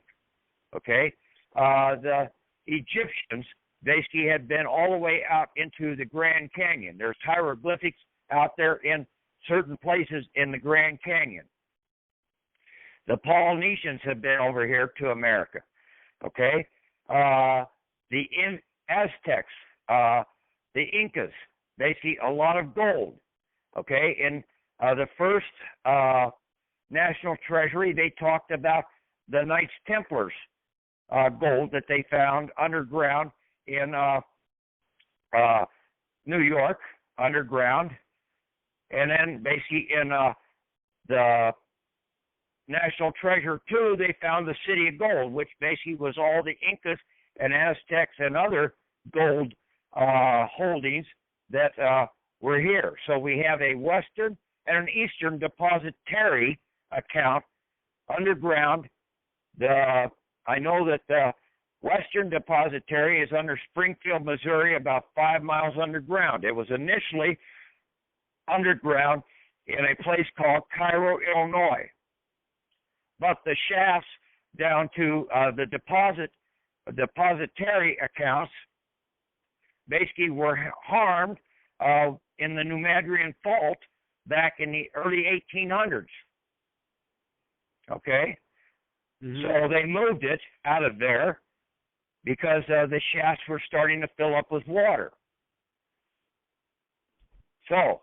Okay? The Egyptians basically had been all the way out into the Grand Canyon. There's hieroglyphics out there in certain places in the Grand Canyon. The Polynesians have been over here to America, okay? The Aztecs, the Incas, they see a lot of gold, okay? In the first National Treasury, they talked about the Knights Templars gold that they found underground in New York, underground, and then basically in the National Treasure 2, they found the City of Gold, which basically was all the Incas and Aztecs and other gold holdings that were here. So we have a Western and an Eastern depository account underground. I know that the Western Depository is under Springfield, Missouri, about 5 miles underground. It was initially underground in a place called Cairo, Illinois. But the shafts down to the depository accounts basically were harmed in the New Madrian Fault back in the early 1800s. Okay? Mm-hmm. So they moved it out of there because the shafts were starting to fill up with water. So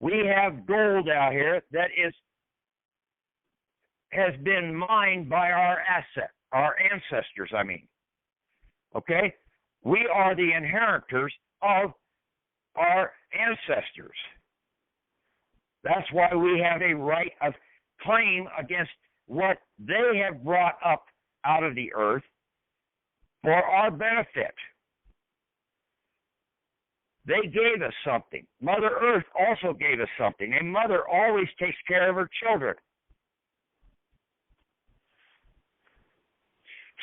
we have gold out here that has been mined by our ancestors, I mean. Okay? We are the inheritors of our ancestors. That's why we have a right of claim against what they have brought up out of the earth for our benefit. They gave us something. Mother Earth also gave us something. A mother always takes care of her children.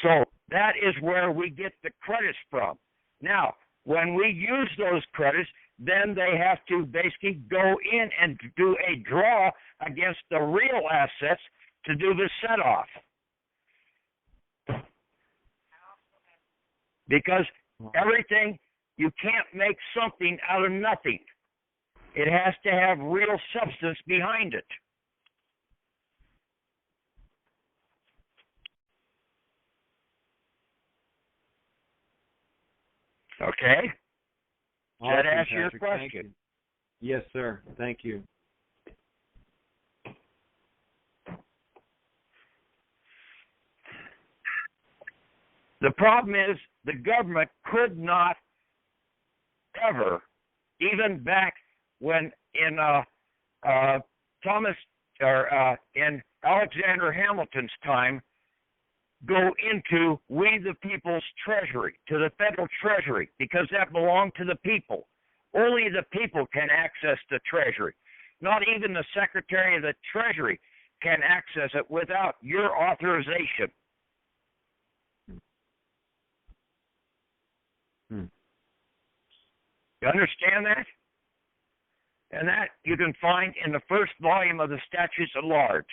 So that is where we get the credits from. Now, when we use those credits, then they have to basically go in and do a draw against the real assets to do the set-off. Because everything, you can't make something out of nothing. It has to have real substance behind it. Okay? Does that answer your question? Yes, sir. Thank you. The problem is the government could not ever, even back when in in Alexander Hamilton's time, go into we the people's treasury, to the federal treasury, because that belonged to the people. Only the people can access the treasury. Not even the Secretary of the Treasury can access it without your authorization. You understand that? And that you can find in the first volume of the Statutes at Large.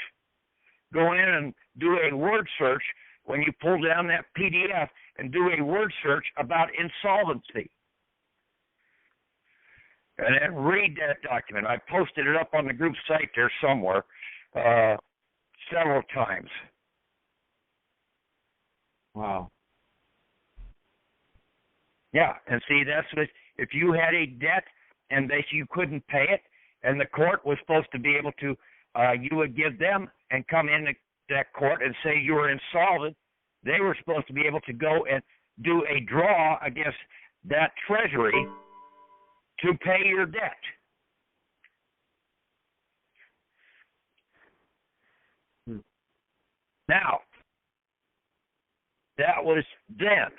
Go in and do a word search when you pull down that PDF and do a word search about insolvency. And then read that document. I posted it up on the group site there somewhere several times. Wow. Yeah, and see, that's what, if you had a debt and you couldn't pay it, and the court was supposed to be able to, you would give them and come in that court and say you were insolvent, they were supposed to be able to go and do a draw against that treasury to pay your debt. Now, that was then.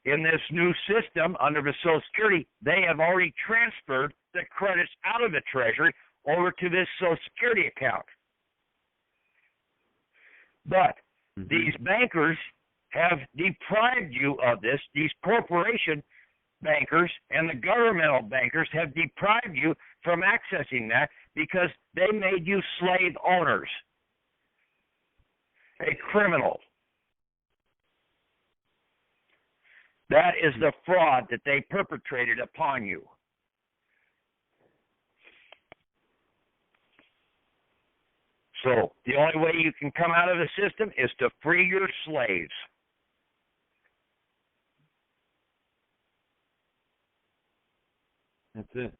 In this new system, under the Social Security, they have already transferred the credits out of the Treasury over to this Social Security account. But these bankers have deprived you of this. These corporation bankers and the governmental bankers have deprived you from accessing that because they made you slave owners. A criminal. That is the fraud that they perpetrated upon you. So the only way you can come out of the system is to free your slaves. That's it.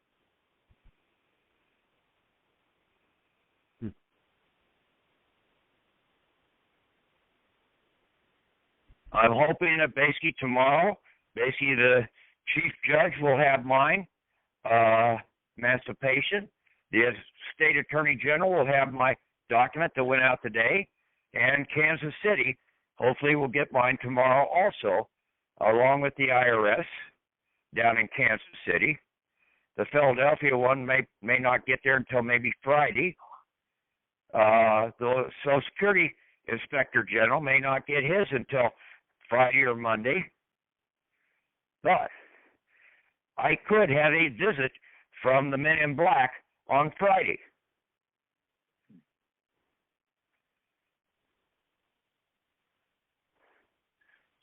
I'm hoping that basically tomorrow, the chief judge will have mine, Emancipation. The state attorney general will have my document that went out today, and Kansas City hopefully will get mine tomorrow also, along with the IRS down in Kansas City. The Philadelphia one may not get there until maybe Friday. The Social Security Inspector General may not get his until Friday or Monday. But I could have a visit from the Men in Black on Friday.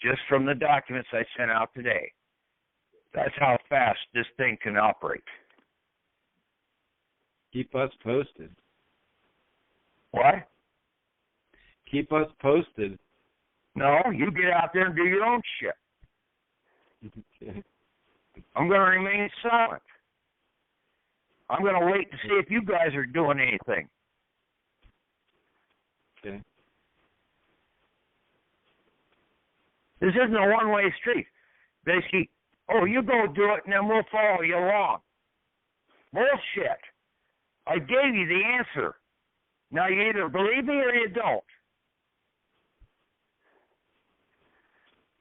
Just from the documents I sent out today. That's how fast this thing can operate. Keep us posted. What? Keep us posted. No, you get out there and do your own shit. Okay. I'm going to remain silent. I'm going to wait to see if you guys are doing anything. Okay. This isn't a one-way street. Basically, oh, you go do it and then we'll follow you along. Bullshit. I gave you the answer. Now you either believe me or you don't.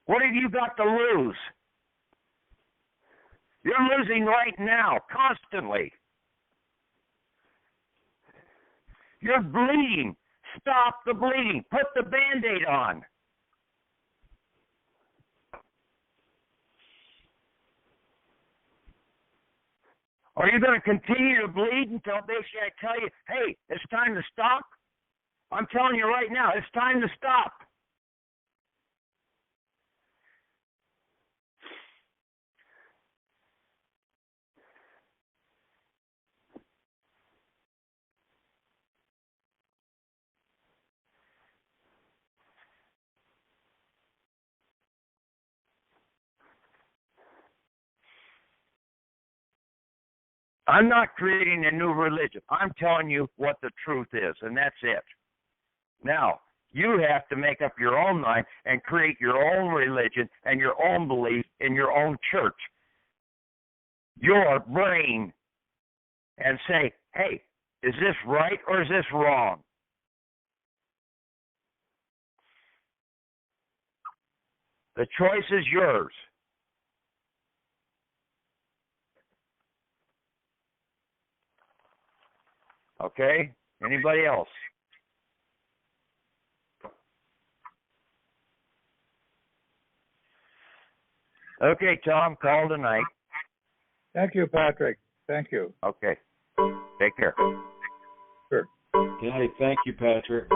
What have you got to lose? You're losing right now, constantly. You're bleeding. Stop the bleeding. Put the Band-Aid on. Are you going to continue to bleed until basically I tell you, hey, it's time to stop? I'm telling you right now, it's time to stop. I'm not creating a new religion. I'm telling you what the truth is, and that's it. Now, you have to make up your own mind and create your own religion and your own belief in your own church, your brain, and say, hey, is this right or is this wrong? The choice is yours. Okay? Anybody else? Okay, Tom, call tonight. Thank you, Patrick. Thank you. Okay. Take care. Sure. Okay, thank you, Patrick.